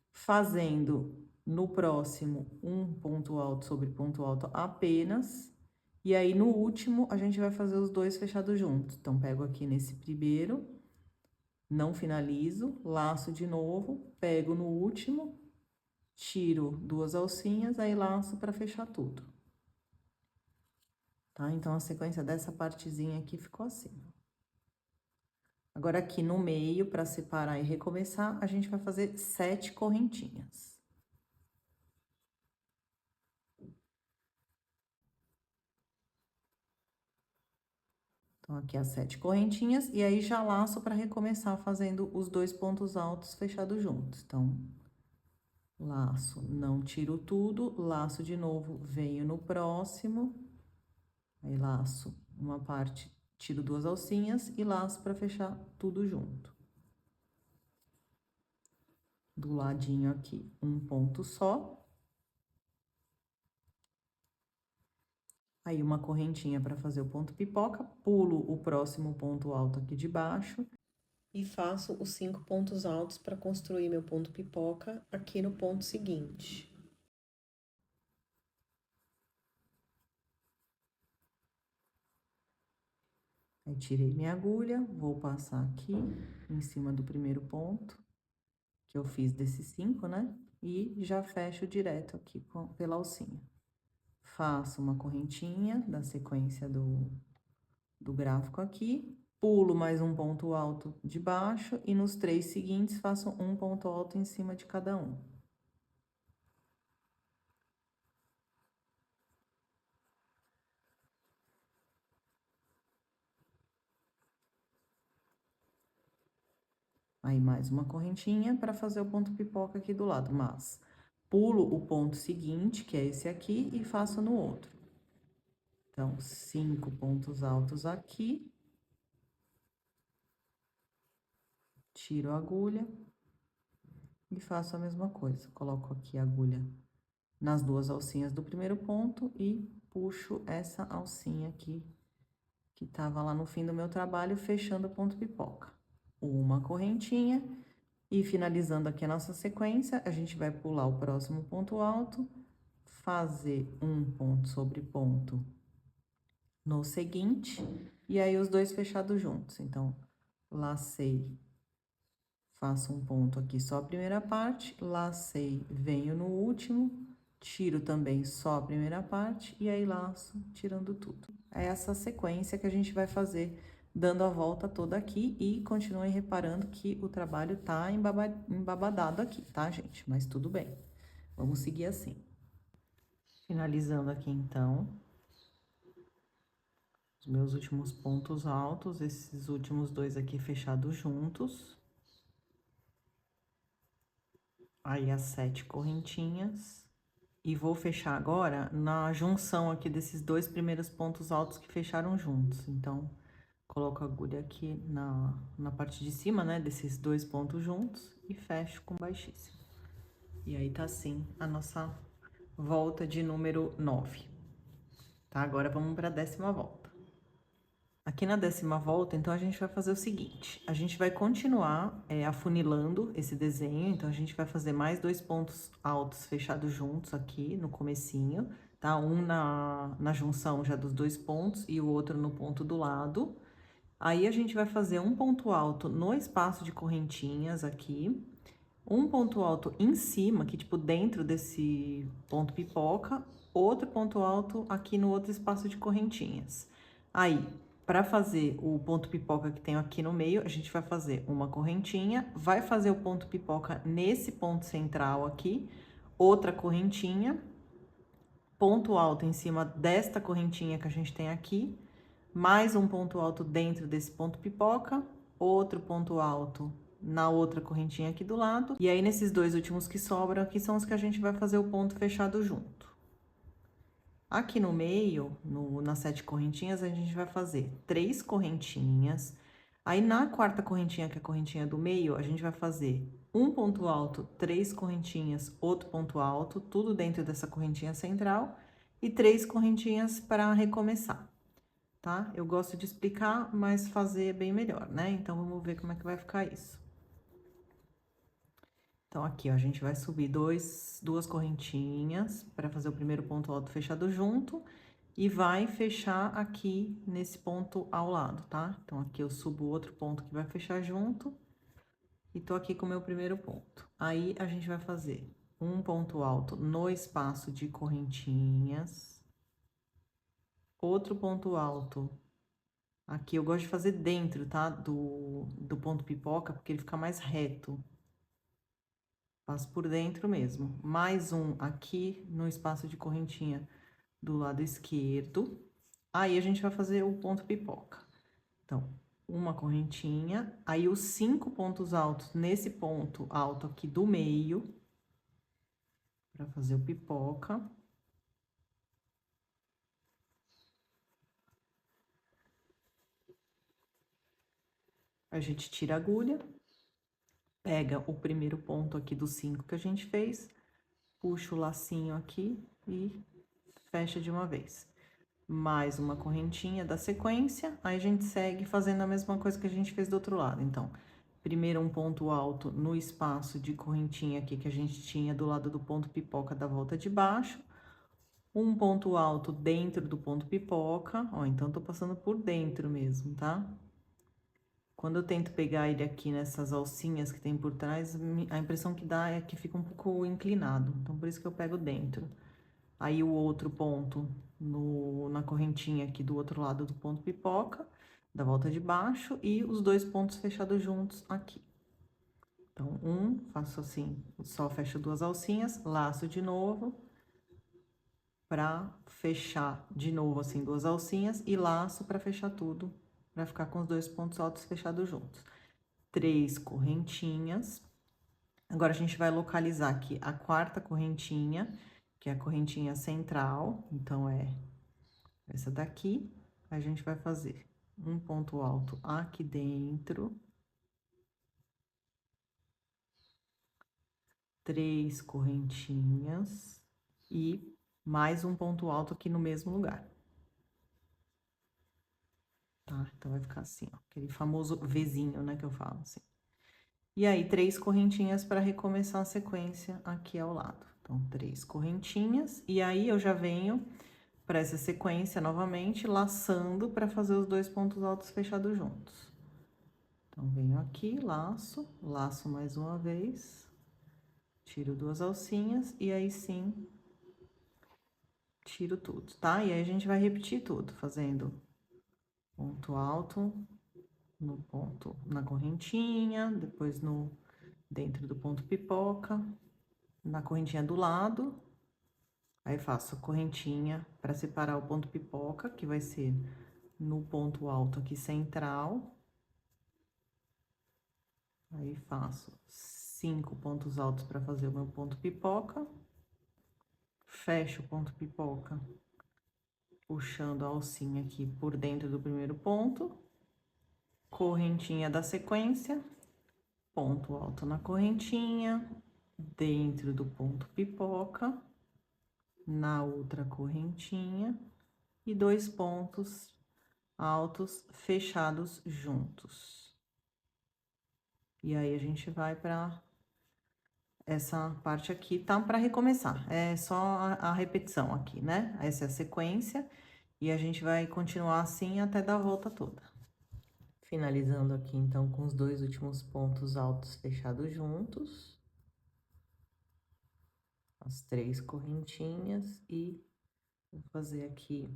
Fazendo no próximo um ponto alto sobre ponto alto apenas. E aí, no último, a gente vai fazer os 2 fechados juntos. Então, pego aqui nesse primeiro, não finalizo, laço de novo, pego no último, tiro 2 alcinhas, aí laço para fechar tudo. Tá? Então, a sequência dessa partezinha aqui ficou assim. Agora, aqui no meio, para separar e recomeçar, a gente vai fazer 7 correntinhas. Então, aqui as 7 correntinhas, e aí já laço para recomeçar fazendo os 2 pontos altos fechados juntos. Então, laço, não tiro tudo, laço de novo, venho no próximo, aí laço uma parte, tiro 2 alcinhas e laço para fechar tudo junto. Do ladinho aqui, um ponto só. Aí, uma correntinha para fazer o ponto pipoca, pulo o próximo ponto alto aqui de baixo. E faço os 5 pontos altos para construir meu ponto pipoca aqui no ponto seguinte. Aí, tirei minha agulha, vou passar aqui em cima do primeiro ponto, que eu fiz desses 5, né? E já fecho direto aqui pela alcinha. Faço uma correntinha da sequência do gráfico aqui, pulo mais um ponto alto de baixo e nos 3 seguintes faço um ponto alto em cima de cada um. Aí, mais uma correntinha para fazer o ponto pipoca aqui do lado, mas pulo o ponto seguinte, que é esse aqui, e faço no outro. Então, 5 pontos altos aqui. Tiro a agulha e faço a mesma coisa. Coloco aqui a agulha nas duas alcinhas do primeiro ponto e puxo essa alcinha aqui, que tava lá no fim do meu trabalho, fechando o ponto pipoca. Uma correntinha e finalizando aqui a nossa sequência, a gente vai pular o próximo ponto alto, fazer um ponto sobre ponto no seguinte, e aí os dois fechados juntos. Então, lacei, faço um ponto aqui só a primeira parte, lacei, venho no último, tiro também só a primeira parte, e aí laço, tirando tudo. É essa sequência que a gente vai fazer, dando a volta toda aqui, e continuem reparando que o trabalho tá embabadado aqui, tá, gente? Mas tudo bem, vamos seguir assim. Finalizando aqui, então, os meus últimos pontos altos, esses últimos dois aqui fechados juntos. Aí, as 7 correntinhas. E vou fechar agora na junção aqui desses dois primeiros pontos altos que fecharam juntos. Então, coloco a agulha aqui na parte de cima, né, desses dois pontos juntos e fecho com baixíssimo. E aí, tá assim a nossa volta de número 9. Tá? Agora, vamos para a 10ª volta. Aqui na 10ª volta, então, a gente vai fazer o seguinte, a gente vai continuar afunilando esse desenho, então, a gente vai fazer mais 2 pontos altos fechados juntos aqui no comecinho, tá? Um na junção já dos 2 pontos e o outro no ponto do lado. Aí, a gente vai fazer um ponto alto no espaço de correntinhas aqui, um ponto alto em cima, aqui, tipo, dentro desse ponto pipoca, outro ponto alto aqui no outro espaço de correntinhas. Aí, para fazer o ponto pipoca que tem aqui no meio, a gente vai fazer uma correntinha, vai fazer o ponto pipoca nesse ponto central aqui, outra correntinha, ponto alto em cima desta correntinha que a gente tem aqui, mais um ponto alto dentro desse ponto pipoca, outro ponto alto na outra correntinha aqui do lado. E aí, nesses dois últimos que sobram aqui, são os que a gente vai fazer o ponto fechado junto. Aqui no meio, nas 7 correntinhas, a gente vai fazer 3 correntinhas. Aí, na quarta correntinha, que é a correntinha do meio, a gente vai fazer um ponto alto, 3 correntinhas, outro ponto alto, tudo dentro dessa correntinha central, e 3 correntinhas para recomeçar, tá? Eu gosto de explicar, mas fazer é bem melhor, né? Então, vamos ver como é que vai ficar isso. Então, aqui, ó, a gente vai subir duas correntinhas para fazer o primeiro ponto alto fechado junto e vai fechar aqui nesse ponto ao lado, tá? Então, aqui eu subo outro ponto que vai fechar junto e tô aqui com o meu primeiro ponto. Aí, a gente vai fazer um ponto alto no espaço de correntinhas, outro ponto alto aqui, eu gosto de fazer dentro, tá? Do ponto pipoca, porque ele fica mais reto. Passo por dentro mesmo. Mais um aqui no espaço de correntinha do lado esquerdo. Aí, a gente vai fazer o ponto pipoca. Então, uma correntinha, aí os 5 pontos altos nesse ponto alto aqui do meio, para fazer o pipoca. A gente tira a agulha, pega o primeiro ponto aqui dos 5 que a gente fez, puxa o lacinho aqui e fecha de uma vez. Mais uma correntinha da sequência, aí a gente segue fazendo a mesma coisa que a gente fez do outro lado. Então, primeiro um ponto alto no espaço de correntinha aqui que a gente tinha do lado do ponto pipoca da volta de baixo, um ponto alto dentro do ponto pipoca, ó, então tô passando por dentro mesmo, tá? Quando eu tento pegar ele aqui nessas alcinhas que tem por trás, a impressão que dá é que fica um pouco inclinado, então por isso que eu pego dentro. Aí, o outro ponto na correntinha aqui do outro lado do ponto pipoca, da volta de baixo, e os 2 pontos fechados juntos aqui. Então, faço assim, só fecho 2 alcinhas, laço de novo, pra fechar de novo, assim, 2 alcinhas, e laço pra fechar tudo, pra ficar com os 2 pontos altos fechados juntos. 3 correntinhas. Agora, a gente vai localizar aqui a quarta correntinha, que é a correntinha central. Então, é essa daqui. A gente vai fazer um ponto alto aqui dentro. 3 correntinhas e mais um ponto alto aqui no mesmo lugar. Tá? Então, vai ficar assim, ó, aquele famoso Vzinho, né, que eu falo, assim. E aí, 3 correntinhas para recomeçar a sequência aqui ao lado. Então, 3 correntinhas, e aí eu já venho para essa sequência novamente, laçando para fazer os 2 pontos altos fechados juntos. Então, venho aqui, laço, laço mais uma vez, tiro 2 alcinhas, e aí sim, tiro tudo, tá? E aí, a gente vai repetir tudo, fazendo ponto alto no ponto, na correntinha, depois no dentro do ponto pipoca, na correntinha do lado, aí faço a correntinha para separar o ponto pipoca, que vai ser no ponto alto aqui central. Aí faço 5 pontos altos para fazer o meu ponto pipoca. Fecho o ponto pipoca, puxando a alcinha aqui por dentro do primeiro ponto. Correntinha da sequência, ponto alto na correntinha, dentro do ponto pipoca, na outra correntinha e 2 pontos altos fechados juntos. E aí, a gente vai para essa parte aqui, tá? Para recomeçar, é só a repetição aqui, né? Essa é a sequência, e a gente vai continuar assim até dar a volta toda. Finalizando aqui, então, com os 2 últimos pontos altos fechados juntos. As 3 correntinhas e vou fazer aqui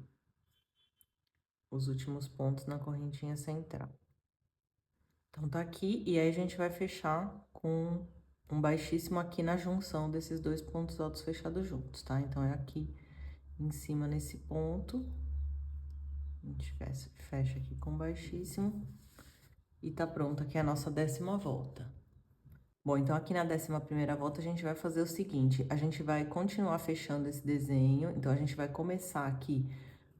os últimos pontos na correntinha central. Então, tá aqui, e aí a gente vai fechar com um baixíssimo aqui na junção desses 2 pontos altos fechados juntos, tá? Então, é aqui em cima nesse ponto, a gente fecha aqui com baixíssimo, e tá pronta aqui a nossa 10ª volta. Bom, então, aqui na 11ª volta, a gente vai fazer o seguinte, a gente vai continuar fechando esse desenho, então, a gente vai começar aqui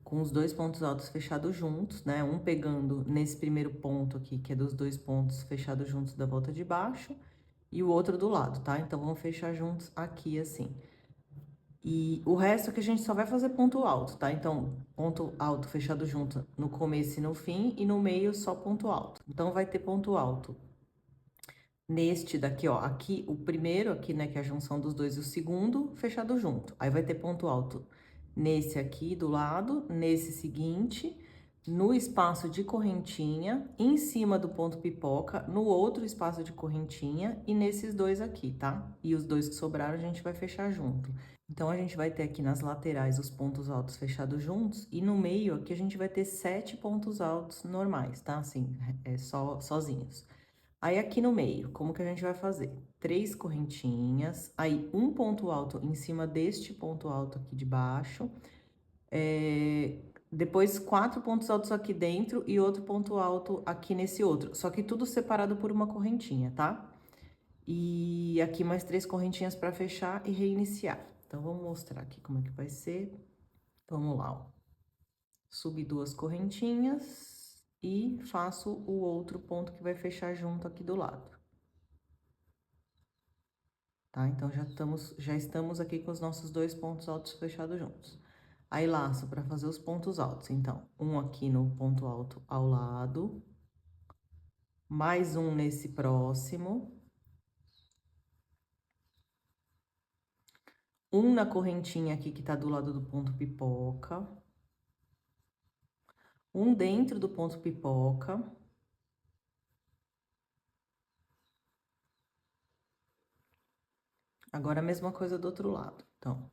com os 2 pontos altos fechados juntos, né? Um pegando nesse primeiro ponto aqui, que é dos 2 pontos fechados juntos da volta de baixo, e o outro do lado, tá? Então, vamos fechar juntos aqui, assim. E o resto que a gente só vai fazer ponto alto, tá? Então, ponto alto fechado junto no começo e no fim, e no meio só ponto alto. Então, vai ter ponto alto neste daqui, ó, aqui, o primeiro aqui, né, que é a junção dos dois, e o segundo fechado junto. Aí, vai ter ponto alto nesse aqui do lado, nesse seguinte, no espaço de correntinha, em cima do ponto pipoca, no outro espaço de correntinha e nesses 2 aqui, tá? E os 2 que sobraram a gente vai fechar junto. Então, a gente vai ter aqui nas laterais os pontos altos fechados juntos e no meio aqui a gente vai ter 7 pontos altos normais, tá? Assim, sozinhos. Aí, aqui no meio, como que a gente vai fazer? 3 correntinhas, aí um ponto alto em cima deste ponto alto aqui de baixo, depois 4 pontos altos aqui dentro e outro ponto alto aqui nesse outro, só que tudo separado por uma correntinha, tá? E aqui mais 3 correntinhas para fechar e reiniciar. Então, vamos mostrar aqui como é que vai ser. Vamos lá, ó. Subi 2 correntinhas e faço o outro ponto que vai fechar junto aqui do lado. Tá? Então, já estamos aqui com os nossos 2 pontos altos fechados juntos. Aí, laço para fazer os pontos altos. Então, um aqui no ponto alto ao lado, mais um nesse próximo, um na correntinha aqui que tá do lado do ponto pipoca, um dentro do ponto pipoca, agora a mesma coisa do outro lado. Então,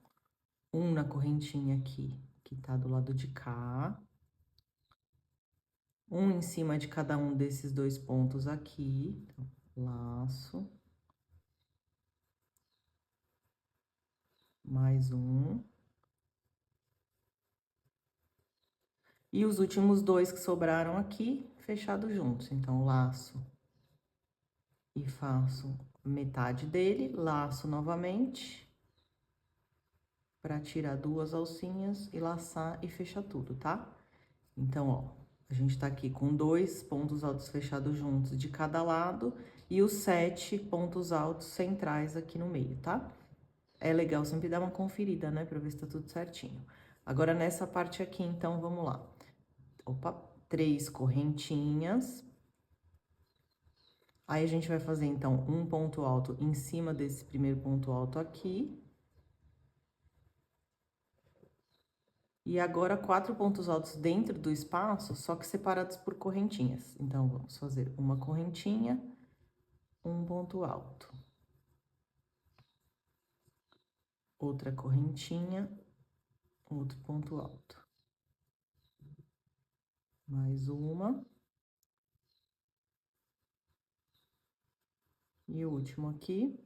um na correntinha aqui que tá do lado de cá, um em cima de cada um desses 2 pontos aqui, então, laço, mais um. E os últimos 2 que sobraram aqui, fechados juntos. Então, laço e faço metade dele, laço novamente, pra tirar 2 alcinhas e laçar e fechar tudo, tá? Então, ó, a gente tá aqui com 2 pontos altos fechados juntos de cada lado e os 7 pontos altos centrais aqui no meio, tá? É legal sempre dar uma conferida, né, pra ver se tá tudo certinho. Agora, nessa parte aqui, então, vamos lá. Opa, 3 correntinhas. Aí, a gente vai fazer, então, um ponto alto em cima desse primeiro ponto alto aqui. E agora, 4 pontos altos dentro do espaço, só que separados por correntinhas. Então, vamos fazer uma correntinha, um ponto alto. Outra correntinha, outro ponto alto. Mais uma. E o último aqui.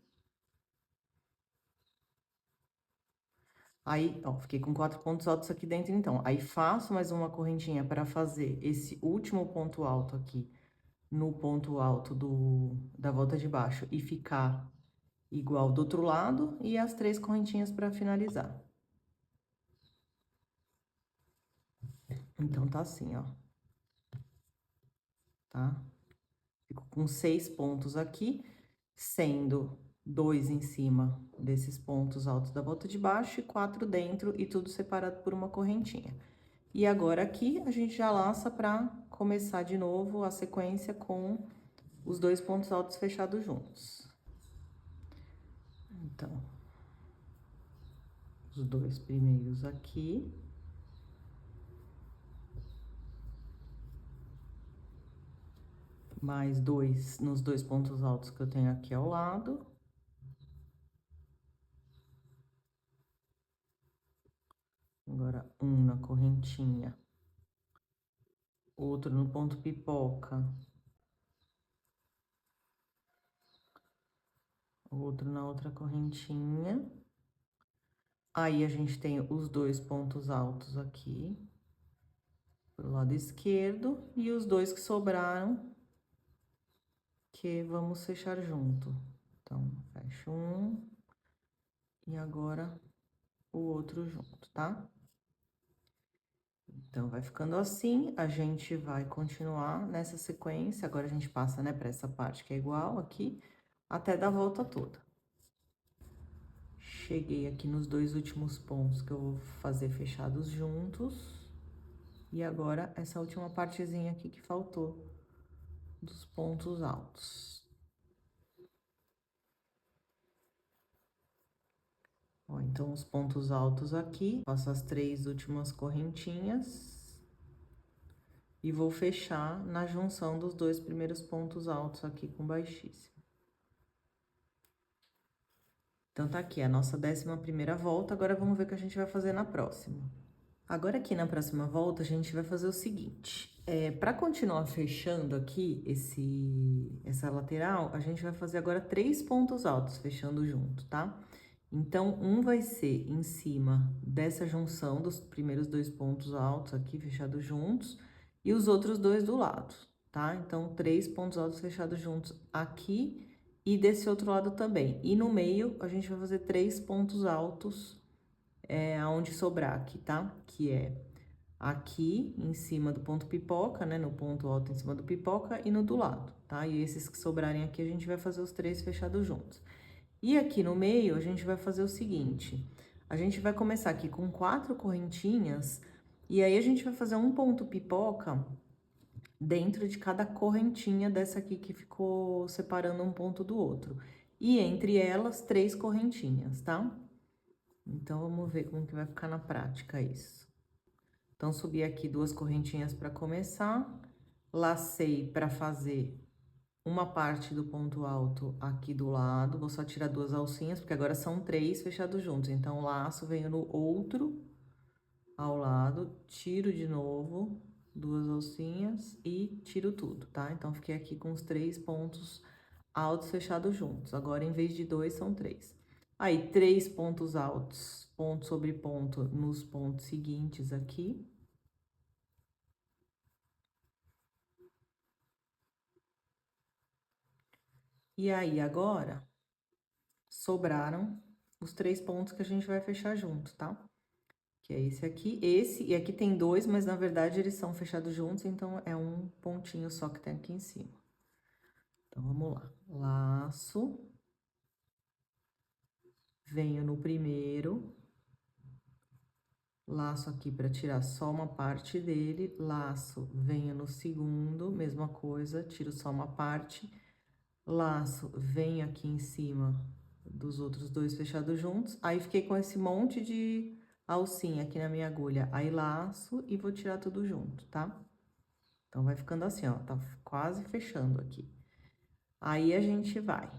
Aí, ó, fiquei com 4 pontos altos aqui dentro, então. Aí, faço mais uma correntinha para fazer esse último ponto alto aqui no ponto alto da volta de baixo e ficar igual do outro lado. E as 3 correntinhas para finalizar. Então, tá assim, ó. Tá? Fico com 6 pontos aqui, sendo 2 em cima desses pontos altos da volta de baixo e 4 dentro e tudo separado por uma correntinha. E agora aqui a gente já laça para começar de novo a sequência com os 2 pontos altos fechados juntos. Então, os 2 primeiros aqui. Mais 2 nos 2 pontos altos que eu tenho aqui ao lado. Agora, um na correntinha. Outro no ponto pipoca. Outro na outra correntinha. Aí, a gente tem os 2 pontos altos aqui, pro lado esquerdo, e os 2 que sobraram, que vamos fechar junto. Então, fecho um, e agora o outro junto, tá? Então, vai ficando assim, a gente vai continuar nessa sequência, agora a gente passa, né, pra essa parte que é igual aqui, até dar a volta toda. Cheguei aqui nos 2 últimos pontos que eu vou fazer fechados juntos. E agora, essa última partezinha aqui que faltou dos pontos altos. Ó, então, os pontos altos aqui, faço as 3 últimas correntinhas. E vou fechar na junção dos 2 primeiros pontos altos aqui com baixíssimo. Então, tá aqui a nossa 11ª volta, agora vamos ver o que a gente vai fazer na próxima. Agora, aqui na próxima volta, a gente vai fazer o seguinte. Para continuar fechando aqui essa lateral, a gente vai fazer agora 3 pontos altos, fechando junto, tá? Então, um vai ser em cima dessa junção dos primeiros 2 pontos altos aqui, fechados juntos, e os outros 2 do lado, tá? Então, 3 pontos altos fechados juntos aqui e desse outro lado também. E no meio, a gente vai fazer 3 pontos altos aonde sobrar aqui, tá? Que é aqui em cima do ponto pipoca, né? No ponto alto em cima do pipoca e no do lado, tá? E esses que sobrarem aqui, a gente vai fazer os 3 fechados juntos. E aqui no meio, a gente vai fazer o seguinte: a gente vai começar aqui com 4 correntinhas, e aí a gente vai fazer um ponto pipoca dentro de cada correntinha dessa aqui que ficou separando um ponto do outro. E entre elas, 3 correntinhas, tá? Então, vamos ver como que vai ficar na prática isso. Então, subi aqui 2 correntinhas para começar, lacei para fazer uma parte do ponto alto aqui do lado, vou só tirar 2 alcinhas, porque agora são 3 fechados juntos. Então, laço, venho no outro ao lado, tiro de novo 2 alcinhas e tiro tudo, tá? Então, fiquei aqui com os 3 pontos altos fechados juntos. Agora, em vez de 2, são 3. Aí, 3 pontos altos, ponto sobre ponto, nos pontos seguintes aqui. E aí, agora, sobraram os 3 pontos que a gente vai fechar junto, tá? Que é esse, e aqui tem 2, mas na verdade eles são fechados juntos, então é um pontinho só que tem aqui em cima. Então, vamos lá. Laço. Venho no primeiro. Laço aqui para tirar só uma parte dele. Laço, venho no segundo, mesma coisa, tiro só uma parte. Laço, venho aqui em cima dos outros 2 fechados juntos. Aí, fiquei com esse monte de alcinha aqui na minha agulha. Aí, laço e vou tirar tudo junto, tá? Então, vai ficando assim, ó, tá quase fechando aqui. Aí, a gente vai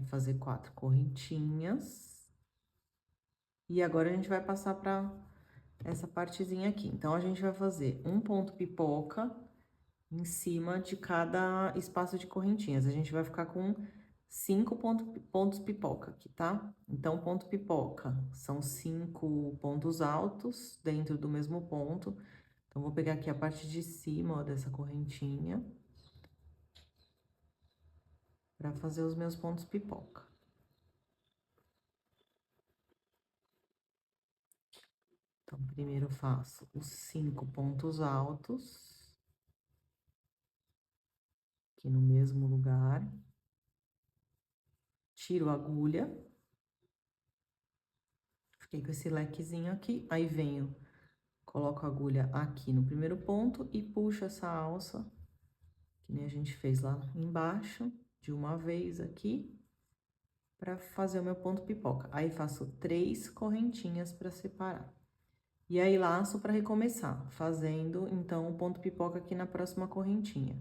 fazer 4 correntinhas. E agora, a gente vai passar pra essa partezinha aqui. Então, a gente vai fazer um ponto pipoca em cima de cada espaço de correntinhas. A gente vai ficar com 5 pontos pipoca aqui, tá? Então, ponto pipoca são 5 pontos altos dentro do mesmo ponto. Então, vou pegar aqui a parte de cima, ó, dessa correntinha, para fazer os meus pontos pipoca. Então, primeiro eu faço os 5 pontos altos, aqui no mesmo lugar. Tiro a agulha. Fiquei com esse lequezinho aqui, aí venho, coloco a agulha aqui no primeiro ponto e puxo essa alça, que nem a gente fez lá embaixo, de uma vez aqui, para fazer o meu ponto pipoca. Aí, faço 3 correntinhas para separar. E aí, laço para recomeçar, fazendo, então, o ponto pipoca aqui na próxima correntinha.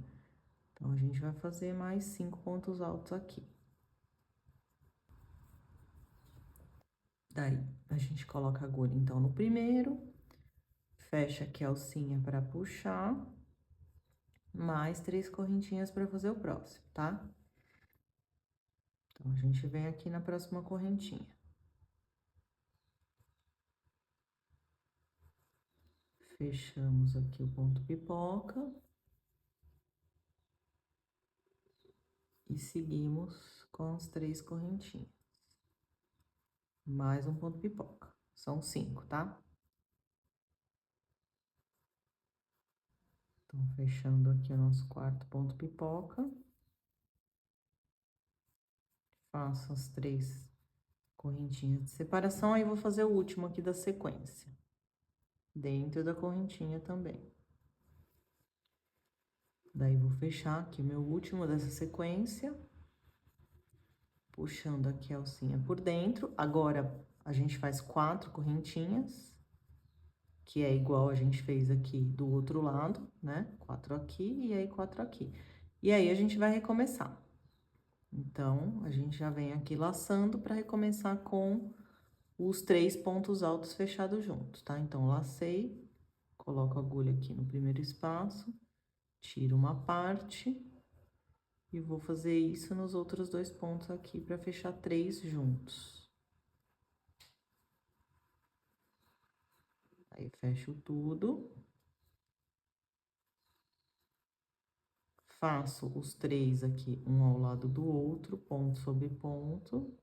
Então, a gente vai fazer mais 5 pontos altos aqui. Daí, a gente coloca a agulha, então, no primeiro, fecha aqui a alcinha para puxar, mais 3 correntinhas para fazer o próximo, tá? Então, a gente vem aqui na próxima correntinha. Fechamos aqui o ponto pipoca. E seguimos com as 3 correntinhas. Mais um ponto pipoca. São 5, tá? Então, fechando aqui o nosso 4º ponto pipoca. Faço as 3 correntinhas de separação, aí vou fazer o último aqui da sequência. Dentro da correntinha também. Daí, vou fechar aqui o meu último dessa sequência. Puxando aqui a alcinha por dentro. Agora, a gente faz 4 correntinhas, que é igual a gente fez aqui do outro lado, né? 4 aqui e aí 4 aqui. E aí, a gente vai recomeçar. Então, a gente já vem aqui laçando para recomeçar com os 3 pontos altos fechados juntos, tá? Então, lacei, coloco a agulha aqui no primeiro espaço, tiro uma parte e vou fazer isso nos outros 2 pontos aqui para fechar 3 juntos. Aí, fecho tudo. Faço os 3 aqui, um ao lado do outro, ponto sobre ponto.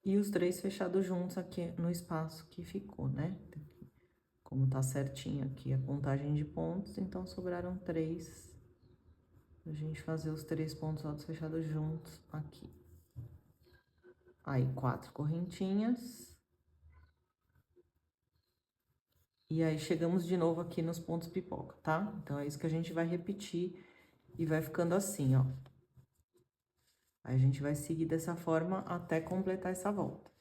E os 3 fechados juntos aqui no espaço que ficou, né? Como tá certinho aqui a contagem de pontos, então sobraram 3 pra gente fazer os 3 pontos altos fechados juntos aqui. Aí, 4 correntinhas. E aí, chegamos de novo aqui nos pontos pipoca, tá? Então, é isso que a gente vai repetir e vai ficando assim, ó. Aí, a gente vai seguir dessa forma até completar essa volta.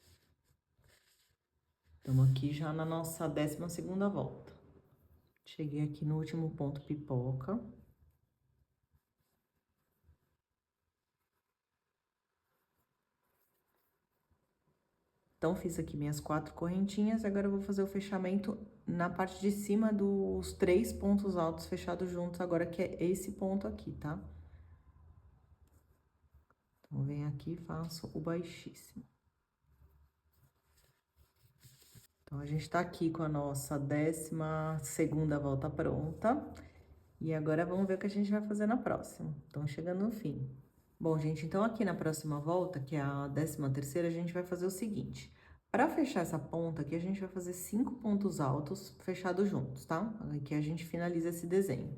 Estamos aqui já na nossa 12ª volta. Cheguei aqui no último ponto pipoca. Então, fiz aqui minhas 4 correntinhas, agora eu vou fazer o fechamento na parte de cima dos 3 pontos altos fechados juntos, agora que é esse ponto aqui, tá? Então, venho aqui e faço o baixíssimo. Então, a gente tá aqui com a nossa 12ª volta pronta. E agora vamos ver o que a gente vai fazer na próxima. Estamos chegando no fim. Bom, gente, então aqui na próxima volta, que é a 13ª, a gente vai fazer o seguinte. Para fechar essa ponta aqui, a gente vai fazer 5 pontos altos fechados juntos, tá? Aqui a gente finaliza esse desenho.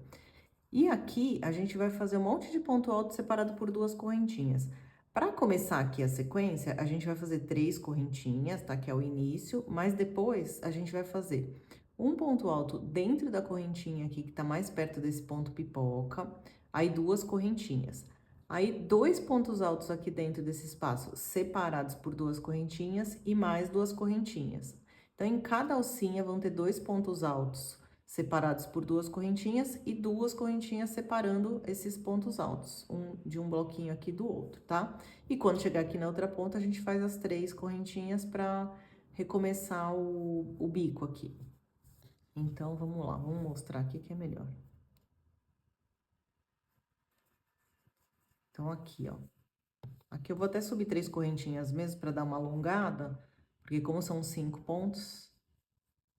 E aqui, a gente vai fazer um monte de ponto alto separado por 2 correntinhas. Para começar aqui a sequência, a gente vai fazer 3 correntinhas, tá? Que é o início, mas depois a gente vai fazer um ponto alto dentro da correntinha aqui, que tá mais perto desse ponto pipoca, aí 2 correntinhas. Aí, 2 pontos altos aqui dentro desse espaço, separados por 2 correntinhas e mais 2 correntinhas. Então, em cada alcinha vão ter 2 pontos altos separados por 2 correntinhas e 2 correntinhas separando esses pontos altos, de um bloquinho aqui do outro, tá? E quando chegar aqui na outra ponta, a gente faz as 3 correntinhas para recomeçar o bico aqui. Então, vamos lá, vamos mostrar aqui que é melhor. Então, aqui, ó. Aqui eu vou até subir 3 correntinhas mesmo para dar uma alongada, porque como são 5 pontos,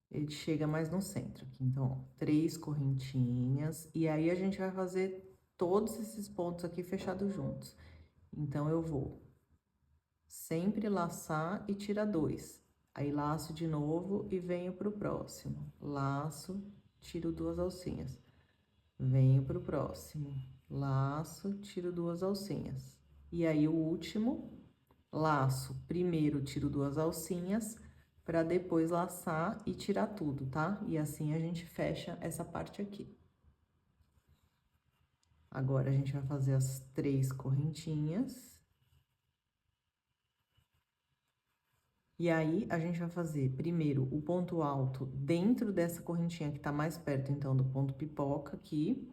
ele chega mais no centro aqui. Então, ó, 3 correntinhas, e aí a gente vai fazer todos esses pontos aqui fechados juntos. Então, eu vou sempre laçar e tirar 2. Aí, laço de novo e venho pro próximo. Laço, tiro 2 alcinhas. Venho pro próximo. Laço, tiro 2 alcinhas. E aí, o último, laço, primeiro tiro 2 alcinhas, para depois laçar e tirar tudo, tá? E assim a gente fecha essa parte aqui. Agora, a gente vai fazer as 3 correntinhas. E aí, a gente vai fazer primeiro o ponto alto dentro dessa correntinha que tá mais perto, então, do ponto pipoca aqui.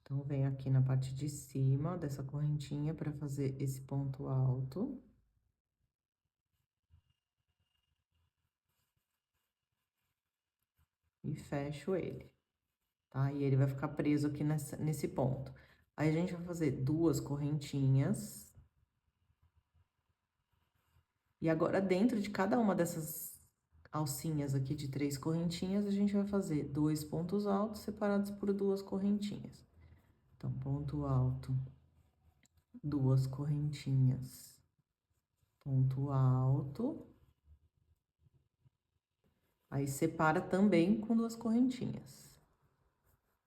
Então, venho aqui na parte de cima dessa correntinha para fazer esse ponto alto. E fecho ele, tá? E ele vai ficar preso aqui nesse ponto. Aí, a gente vai fazer 2 correntinhas. E agora, dentro de cada uma dessas alcinhas aqui de 3 correntinhas, a gente vai fazer 2 pontos altos separados por 2 correntinhas. Então, ponto alto, 2 correntinhas, ponto alto. Aí, separa também com 2 correntinhas.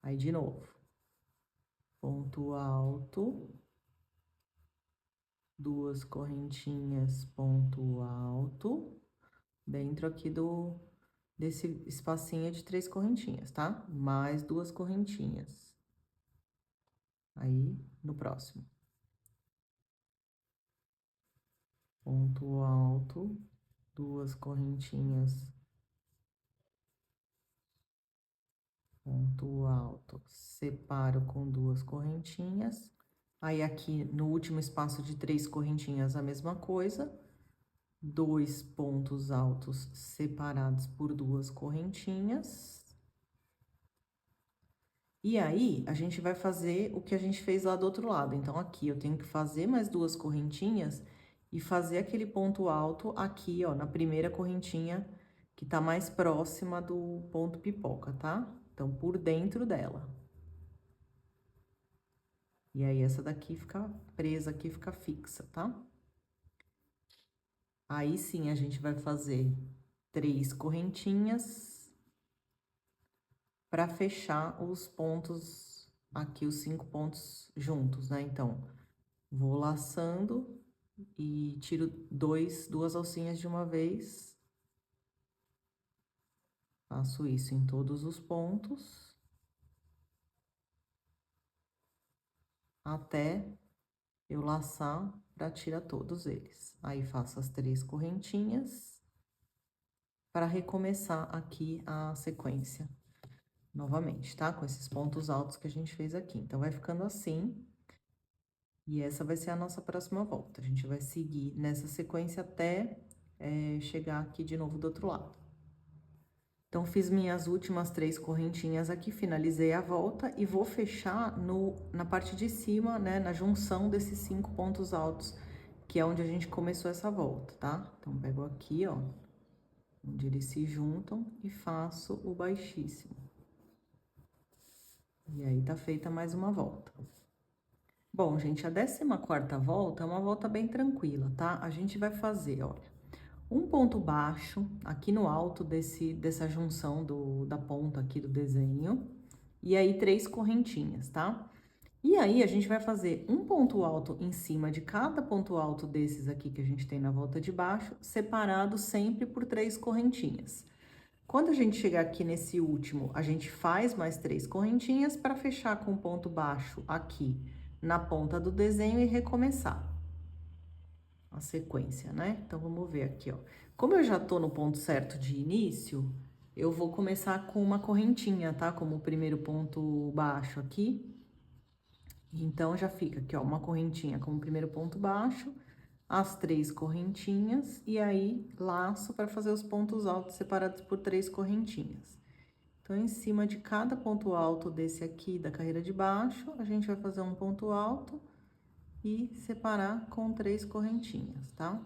Aí, de novo, ponto alto, 2 correntinhas, ponto alto, dentro aqui desse espacinho de 3 correntinhas, tá? Mais 2 correntinhas. Aí, no próximo. Ponto alto, 2 correntinhas, ponto alto, separo com 2 correntinhas. Aí, aqui no último espaço de 3 correntinhas, a mesma coisa. 2 pontos altos separados por 2 correntinhas. E aí, a gente vai fazer o que a gente fez lá do outro lado. Então, aqui eu tenho que fazer mais 2 correntinhas e fazer aquele ponto alto aqui, ó, na primeira correntinha que tá mais próxima do ponto pipoca, tá? Então, por dentro dela. E aí, essa daqui fica presa aqui, fica fixa, tá? Aí, sim, a gente vai fazer 3 correntinhas para fechar os pontos aqui, os 5 pontos juntos, né? Então, vou laçando e tiro 2 alcinhas de uma vez. Faço isso em todos os pontos. Até eu laçar para tirar todos eles. Aí, faço as 3 correntinhas para recomeçar aqui a sequência novamente, tá? Com esses pontos altos que a gente fez aqui. Então, vai ficando assim. E essa vai ser a nossa próxima volta. A gente vai seguir nessa sequência até chegar aqui de novo do outro lado. Então, fiz minhas últimas 3 correntinhas aqui, finalizei a volta e vou fechar na parte de cima, né, na junção desses 5 pontos altos, que é onde a gente começou essa volta, tá? Então, pego aqui, ó, onde eles se juntam e faço o baixíssimo. E aí, tá feita mais uma volta. Bom, gente, a 14ª volta é uma volta bem tranquila, tá? A gente vai fazer, olha, um ponto baixo aqui no alto dessa junção da ponta aqui do desenho, e aí 3 correntinhas, tá? E aí, a gente vai fazer um ponto alto em cima de cada ponto alto desses aqui que a gente tem na volta de baixo, separado sempre por 3 correntinhas. Quando a gente chegar aqui nesse último, a gente faz mais 3 correntinhas para fechar com o ponto baixo aqui na ponta do desenho e recomeçar a sequência, né? Então, vamos ver aqui, ó. Como eu já tô no ponto certo de início, eu vou começar com uma correntinha, tá? Como o primeiro ponto baixo aqui. Então, já fica aqui, ó, uma correntinha como primeiro ponto baixo, as 3 correntinhas, e aí laço para fazer os pontos altos separados por 3 correntinhas. Então, em cima de cada ponto alto desse aqui da carreira de baixo, a gente vai fazer um ponto alto e separar com 3 correntinhas, tá?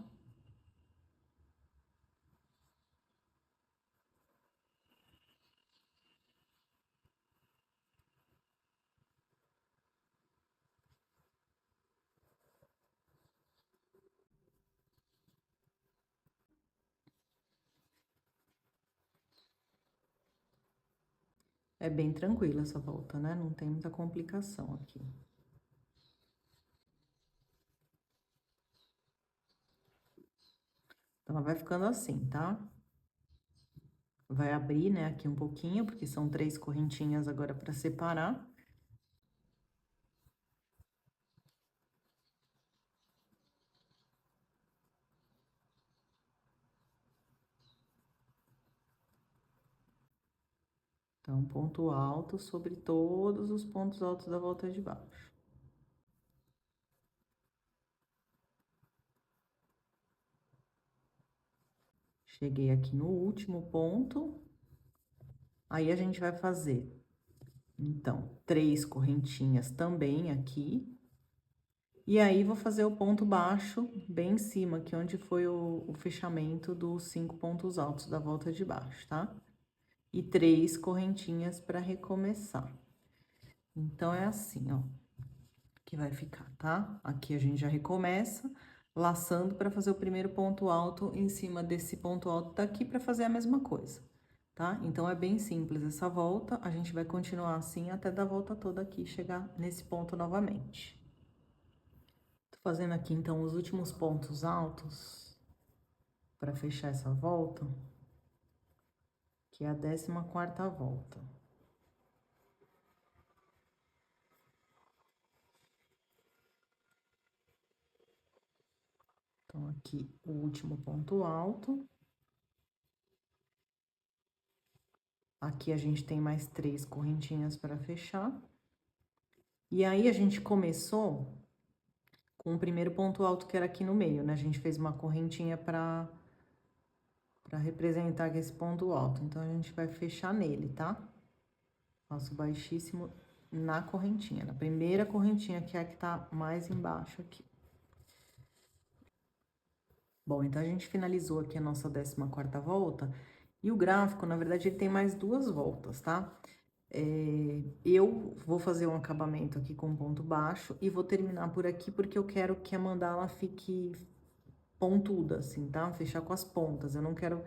É bem tranquila essa volta, né? Não tem muita complicação aqui. Então, ela vai ficando assim, tá? Vai abrir, né, aqui um pouquinho, porque são 3 correntinhas agora para separar. Então, ponto alto sobre todos os pontos altos da volta de baixo. Cheguei aqui no último ponto. Aí, a gente vai fazer, então, 3 correntinhas também aqui. E aí, vou fazer o ponto baixo bem em cima, aqui onde foi o fechamento dos 5 pontos altos da volta de baixo, tá? E 3 correntinhas para recomeçar. Então, é assim, ó, que vai ficar, tá? Aqui a gente já recomeça laçando para fazer o primeiro ponto alto em cima desse ponto alto daqui para fazer a mesma coisa, tá? Então, é bem simples essa volta, a gente vai continuar assim até dar a volta toda aqui, chegar nesse ponto novamente. Tô fazendo aqui, então, os últimos pontos altos para fechar essa volta, que é a 14ª volta. Então, aqui, o último ponto alto. Aqui a gente tem mais 3 correntinhas para fechar. E aí, a gente começou com o primeiro ponto alto que era aqui no meio, né? A gente fez uma correntinha para representar esse ponto alto. Então, a gente vai fechar nele, tá? Faço baixíssimo na correntinha, na primeira correntinha, que é a que tá mais embaixo aqui. Bom, então, a gente finalizou aqui a nossa 14ª volta. E o gráfico, na verdade, ele tem mais 2 voltas, tá? Eu vou fazer um acabamento aqui com ponto baixo e vou terminar por aqui, porque eu quero que a mandala fique pontuda, assim, tá? Fechar com as pontas. Eu não quero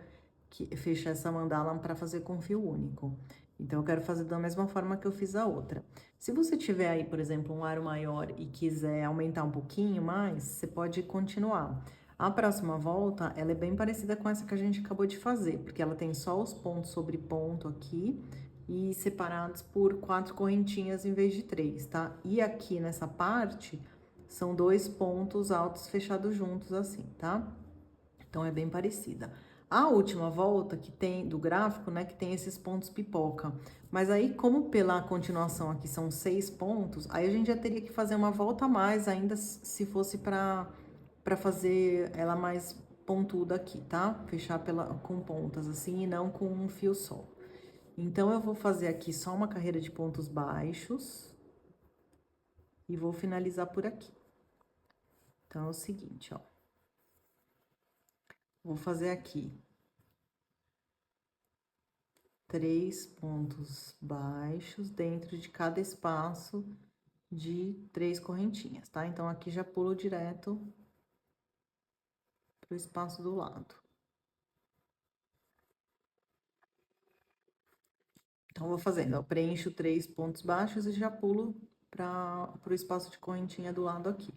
fechar essa mandala para fazer com fio único. Então, eu quero fazer da mesma forma que eu fiz a outra. Se você tiver aí, por exemplo, um aro maior e quiser aumentar um pouquinho mais, você pode continuar. A próxima volta, ela é bem parecida com essa que a gente acabou de fazer, porque ela tem só os pontos sobre ponto aqui e separados por 4 correntinhas em vez de 3, tá? E aqui nessa parte, são 2 pontos altos fechados juntos assim, tá? Então, é bem parecida. A última volta que tem do gráfico, né, que tem esses pontos pipoca. Mas aí, como pela continuação aqui são 6 pontos, aí a gente já teria que fazer uma volta a mais ainda se fosse para fazer ela mais pontuda aqui, tá? Fechar com pontas assim e não com um fio só. Então, eu vou fazer aqui só uma carreira de pontos baixos e vou finalizar por aqui. Então, é o seguinte, ó. Vou fazer aqui 3 pontos baixos dentro de cada espaço de 3 correntinhas, tá? Então, aqui já pulo direto pro espaço do lado. Então, vou fazendo, eu preencho 3 pontos baixos e já pulo pro espaço de correntinha do lado aqui.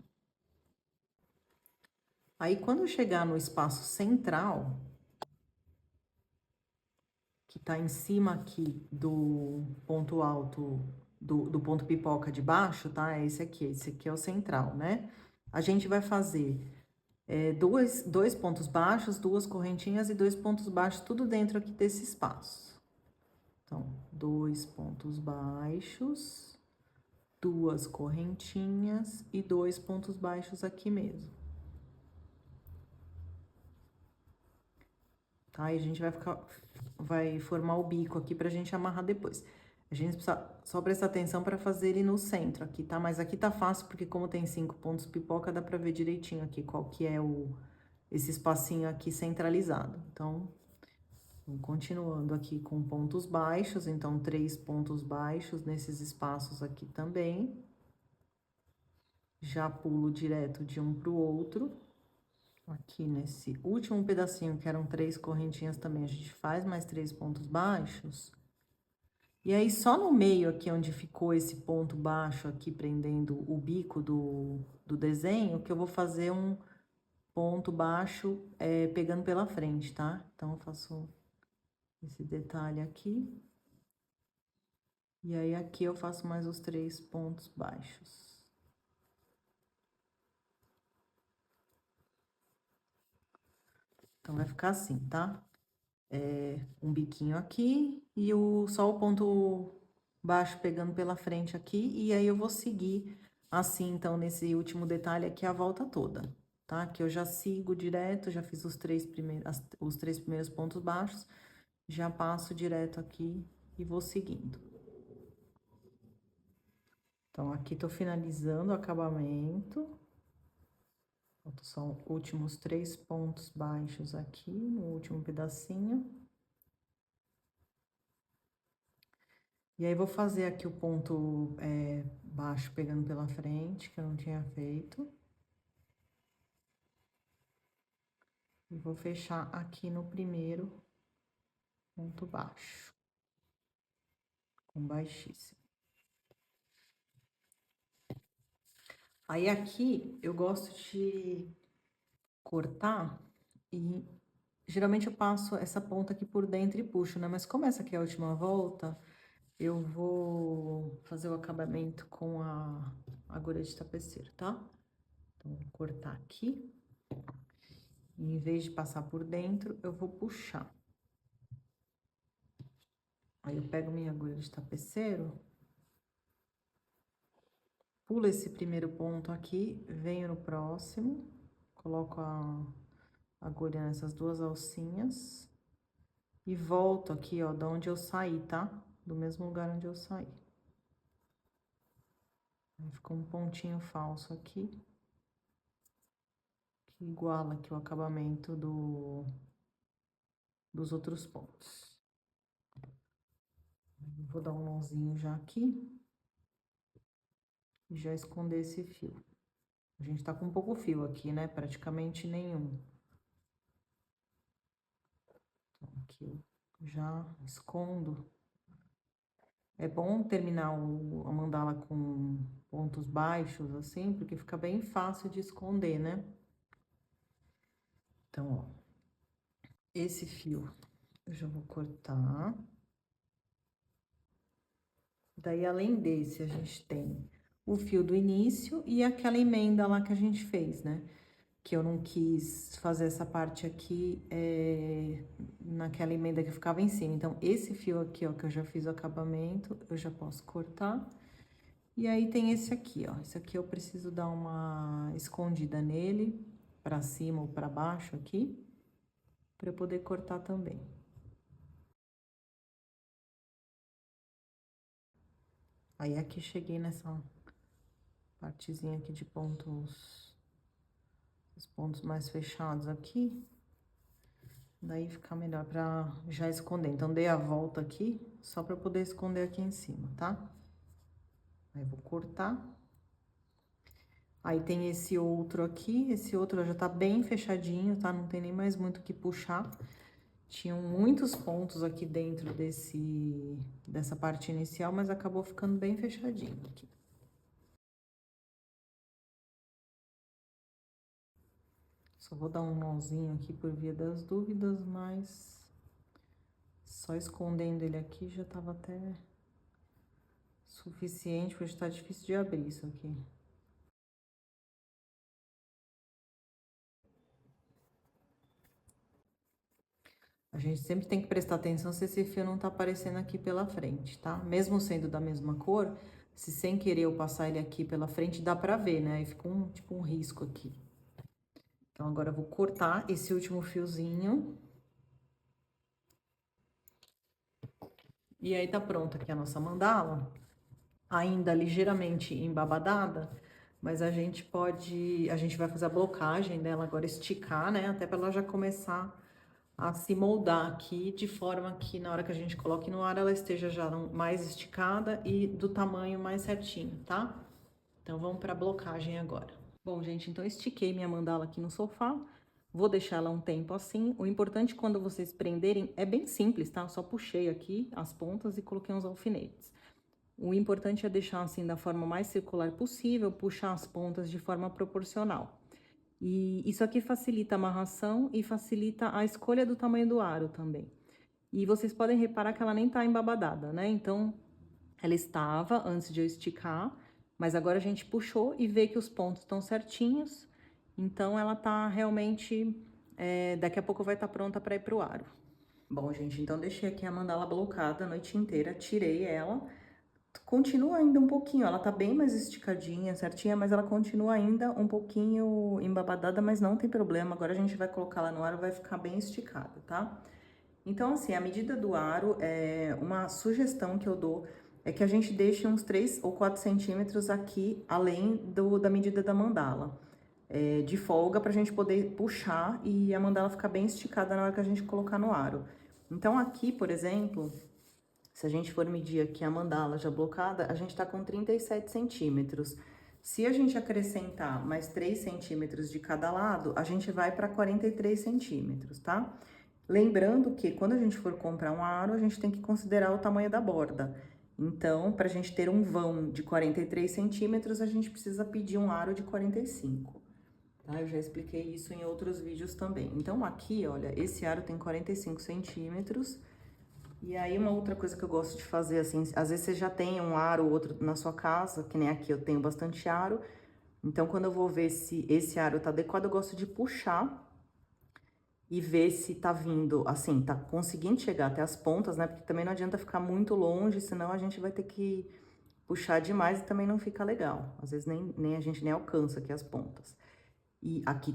Aí, quando eu chegar no espaço central, que tá em cima aqui do ponto alto, do ponto pipoca de baixo, tá? É esse aqui é o central, né? A gente vai fazer dois pontos baixos, 2 correntinhas e 2 pontos baixos, tudo dentro aqui desse espaço. Então, 2 pontos baixos, 2 correntinhas e 2 pontos baixos aqui mesmo. Tá? E a gente vai formar o bico aqui pra gente amarrar depois. A gente precisa só prestar atenção para fazer ele no centro aqui, tá? Mas aqui tá fácil, porque como tem 5 pontos pipoca, dá pra ver direitinho aqui qual que é esse espacinho aqui centralizado. Então, continuando aqui com pontos baixos, então 3 pontos baixos nesses espaços aqui também. Já pulo direto de um pro outro. Aqui nesse último pedacinho, que eram 3 correntinhas também, a gente faz mais 3 pontos baixos. E aí, só no meio aqui, onde ficou esse ponto baixo aqui, prendendo o bico do desenho, que eu vou fazer um ponto baixo pegando pela frente, tá? Então, eu faço esse detalhe aqui. E aí, aqui eu faço mais os 3 pontos baixos. Então, vai ficar assim, tá? Um biquinho aqui e só o ponto baixo pegando pela frente aqui. E aí, eu vou seguir assim, então, nesse último detalhe aqui, a volta toda, tá? Que eu já sigo direto, já fiz os 3 primeiros pontos baixos. Já passo direto aqui e vou seguindo. Então, aqui tô finalizando o acabamento. Faltam só os últimos 3 pontos baixos aqui, no último pedacinho. E aí, vou fazer aqui o ponto baixo pegando pela frente, que eu não tinha feito. E vou fechar aqui no primeiro ponto baixo, com baixíssimo. Aí, aqui, eu gosto de cortar e geralmente eu passo essa ponta aqui por dentro e puxo, né? Mas como essa aqui é a última volta, eu vou fazer o acabamento com a agulha de tapeceiro, tá? Então, vou cortar aqui. E em vez de passar por dentro, eu vou puxar. Aí, eu pego minha agulha de tapeceiro, pulo esse primeiro ponto aqui, venho no próximo, coloco a agulha nessas 2 alcinhas e volto aqui, ó, da onde eu saí, tá? Do mesmo lugar onde eu saí. Aí, ficou um pontinho falso aqui, que iguala aqui o acabamento dos outros pontos. Vou dar um nozinho já aqui e já esconder esse fio. A gente tá com pouco fio aqui, né? Praticamente nenhum. Então, aqui eu já escondo. É bom terminar a mandala com pontos baixos, assim, porque fica bem fácil de esconder, né? Então, ó, esse fio eu já vou cortar. Daí, além desse, a gente tem o fio do início e aquela emenda lá que a gente fez, né? Que eu não quis fazer essa parte aqui naquela emenda que ficava em cima. Então, esse fio aqui, ó, que eu já fiz o acabamento, eu já posso cortar. E aí, tem esse aqui, ó. Esse aqui eu preciso dar uma escondida nele, pra cima ou pra baixo aqui, pra eu poder cortar também. Aí, aqui cheguei nessa partezinha aqui de pontos, os pontos mais fechados aqui. Daí fica melhor pra já esconder. Então, dei a volta aqui, só pra poder esconder aqui em cima, tá? Aí, vou cortar. Aí, tem esse outro aqui. Esse outro já tá bem fechadinho, tá? Não tem nem mais muito o que puxar. Tinham muitos pontos aqui dentro dessa parte inicial, mas acabou ficando bem fechadinho aqui. Só vou dar um nozinho aqui por via das dúvidas, mas só escondendo ele aqui já tava até suficiente, porque tá difícil de abrir isso aqui. A gente sempre tem que prestar atenção se esse fio não tá aparecendo aqui pela frente, tá? Mesmo sendo da mesma cor, se sem querer eu passar ele aqui pela frente, dá pra ver, né? Aí fica tipo um risco aqui. Então, agora eu vou cortar esse último fiozinho. E aí, tá pronta aqui a nossa mandala, ainda ligeiramente embabadada, mas a gente vai fazer a blocagem dela agora, esticar, né? Até pra ela já começar a se moldar aqui, de forma que na hora que a gente coloque no ar, ela esteja já mais esticada e do tamanho mais certinho, tá? Então, vamos pra blocagem agora. Bom, gente, então eu estiquei minha mandala aqui no sofá, vou deixar ela um tempo assim. O importante quando vocês prenderem é bem simples, tá? Eu só puxei aqui as pontas e coloquei uns alfinetes. O importante é deixar assim da forma mais circular possível, puxar as pontas de forma proporcional. E isso aqui facilita a amarração e facilita a escolha do tamanho do aro também. E vocês podem reparar que ela nem tá embabadada, né? Então, ela estava antes de eu esticar, mas agora a gente puxou e vê que os pontos estão certinhos. Então, ela tá realmente... daqui a pouco vai estar pronta para ir pro aro. Bom, gente, então deixei aqui a mandala blocada a noite inteira, tirei ela. Continua ainda um pouquinho, ela tá bem mais esticadinha, certinha, mas ela continua ainda um pouquinho embabadada, mas não tem problema. Agora a gente vai colocar ela no aro, vai ficar bem esticada, tá? Então, assim, a medida do aro, uma sugestão que eu dou é que a gente deixe uns 3 ou 4 centímetros aqui, além da medida da mandala. De folga, pra gente poder puxar e a mandala ficar bem esticada na hora que a gente colocar no aro. Então, aqui, por exemplo, se a gente for medir aqui a mandala já blocada, a gente tá com 37 centímetros. Se a gente acrescentar mais 3 centímetros de cada lado, a gente vai para 43 centímetros, tá? Lembrando que quando a gente for comprar um aro, a gente tem que considerar o tamanho da borda. Então, para a gente ter um vão de 43 centímetros, a gente precisa pedir um aro de 45. Tá? Eu já expliquei isso em outros vídeos também. Então, aqui, olha, esse aro tem 45 centímetros. E aí, uma outra coisa que eu gosto de fazer, assim, às vezes você já tem um aro ou outro na sua casa, que nem aqui eu tenho bastante aro. Então, quando eu vou ver se esse aro tá adequado, eu gosto de puxar e ver se tá vindo, assim, tá conseguindo chegar até as pontas, né? Porque também não adianta ficar muito longe, senão a gente vai ter que puxar demais e também não fica legal. Às vezes nem a gente nem alcança aqui as pontas. E aqui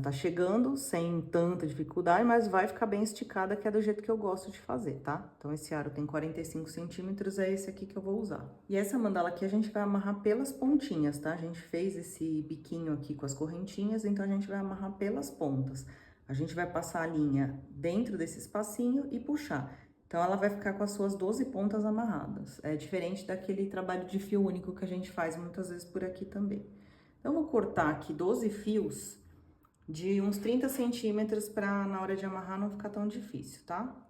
tá chegando sem tanta dificuldade, mas vai ficar bem esticada, que é do jeito que eu gosto de fazer, tá? Então, esse aro tem 45 centímetros, é esse aqui que eu vou usar. E essa mandala aqui a gente vai amarrar pelas pontinhas, tá? A gente fez esse biquinho aqui com as correntinhas, então a gente vai amarrar pelas pontas. A gente vai passar a linha dentro desse espacinho e puxar. Então, ela vai ficar com as suas 12 pontas amarradas. É diferente daquele trabalho de fio único que a gente faz muitas vezes por aqui também. Então, eu vou cortar aqui 12 fios de uns 30 centímetros para na hora de amarrar não ficar tão difícil, tá?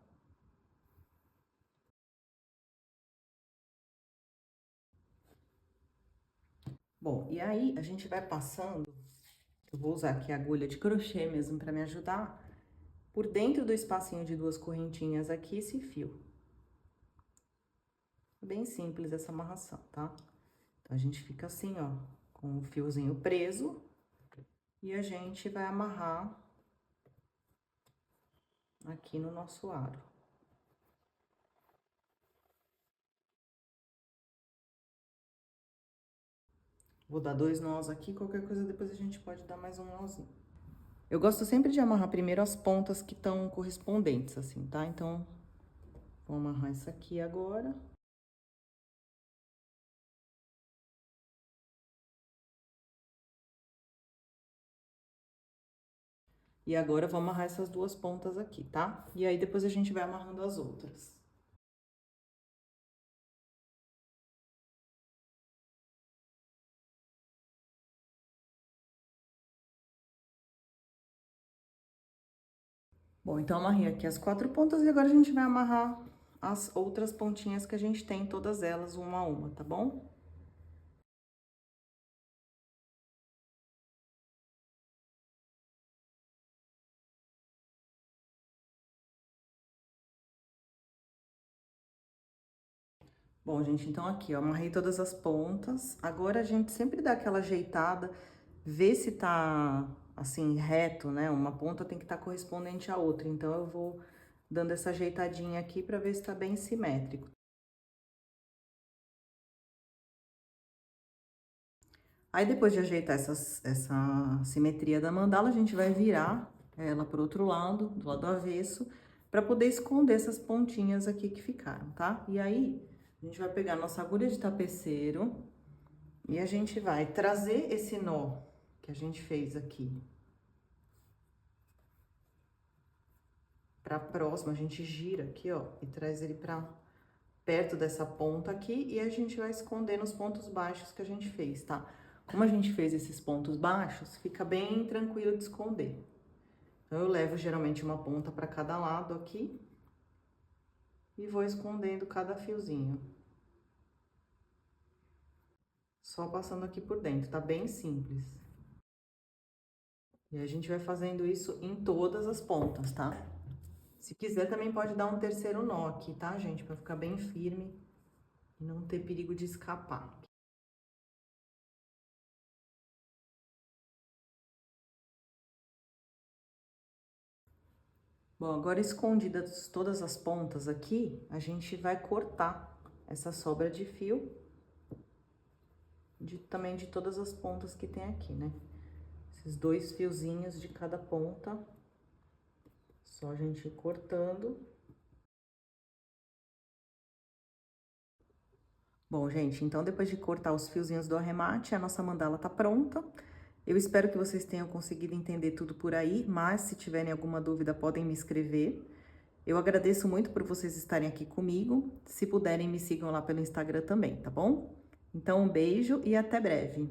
Bom, e aí a gente vai passando, eu vou usar aqui a agulha de crochê mesmo para me ajudar, por dentro do espacinho de duas correntinhas aqui, esse fio. Bem simples essa amarração, tá? Então, a gente fica assim, ó, com o fiozinho preso e a gente vai amarrar aqui no nosso aro. Vou dar 2 nós aqui, qualquer coisa depois a gente pode dar mais um nozinho. Eu gosto sempre de amarrar primeiro as pontas que estão correspondentes, assim, tá? Então, vou amarrar essa aqui agora. E agora, vou amarrar essas duas pontas aqui, tá? E aí, depois a gente vai amarrando as outras. Bom, então, amarrei aqui as 4 pontas e agora a gente vai amarrar as outras pontinhas que a gente tem, todas elas, uma a uma, tá bom? Bom, gente, então aqui, ó, amarrei todas as pontas. Agora a gente sempre dá aquela ajeitada, vê se tá, assim, reto, né? Uma ponta tem que estar correspondente à outra. Então, eu vou dando essa ajeitadinha aqui pra ver se tá bem simétrico. Aí, depois de ajeitar essa simetria da mandala, a gente vai virar ela pro outro lado, do lado avesso, pra poder esconder essas pontinhas aqui que ficaram, tá? E aí, a gente vai pegar nossa agulha de tapeceiro e a gente vai trazer esse nó que a gente fez aqui pra próxima, a gente gira aqui, ó, e traz ele pra perto dessa ponta aqui e a gente vai esconder nos pontos baixos que a gente fez, tá? Como a gente fez esses pontos baixos, fica bem tranquilo de esconder. Então, eu levo geralmente uma ponta pra cada lado aqui e vou escondendo cada fiozinho. Só passando aqui por dentro, tá bem simples. E a gente vai fazendo isso em todas as pontas, tá? Se quiser, também pode dar um terceiro nó aqui, tá, gente? Pra ficar bem firme e não ter perigo de escapar. Bom, agora escondidas todas as pontas aqui, a gente vai cortar essa sobra de fio, também de todas as pontas que tem aqui, né? Esses 2 fiozinhos de cada ponta, só a gente ir cortando. Bom, gente, então depois de cortar os fiozinhos do arremate, a nossa mandala tá pronta. Eu espero que vocês tenham conseguido entender tudo por aí, mas se tiverem alguma dúvida, podem me escrever. Eu agradeço muito por vocês estarem aqui comigo. Se puderem, me sigam lá pelo Instagram também, tá bom? Então, um beijo e até breve.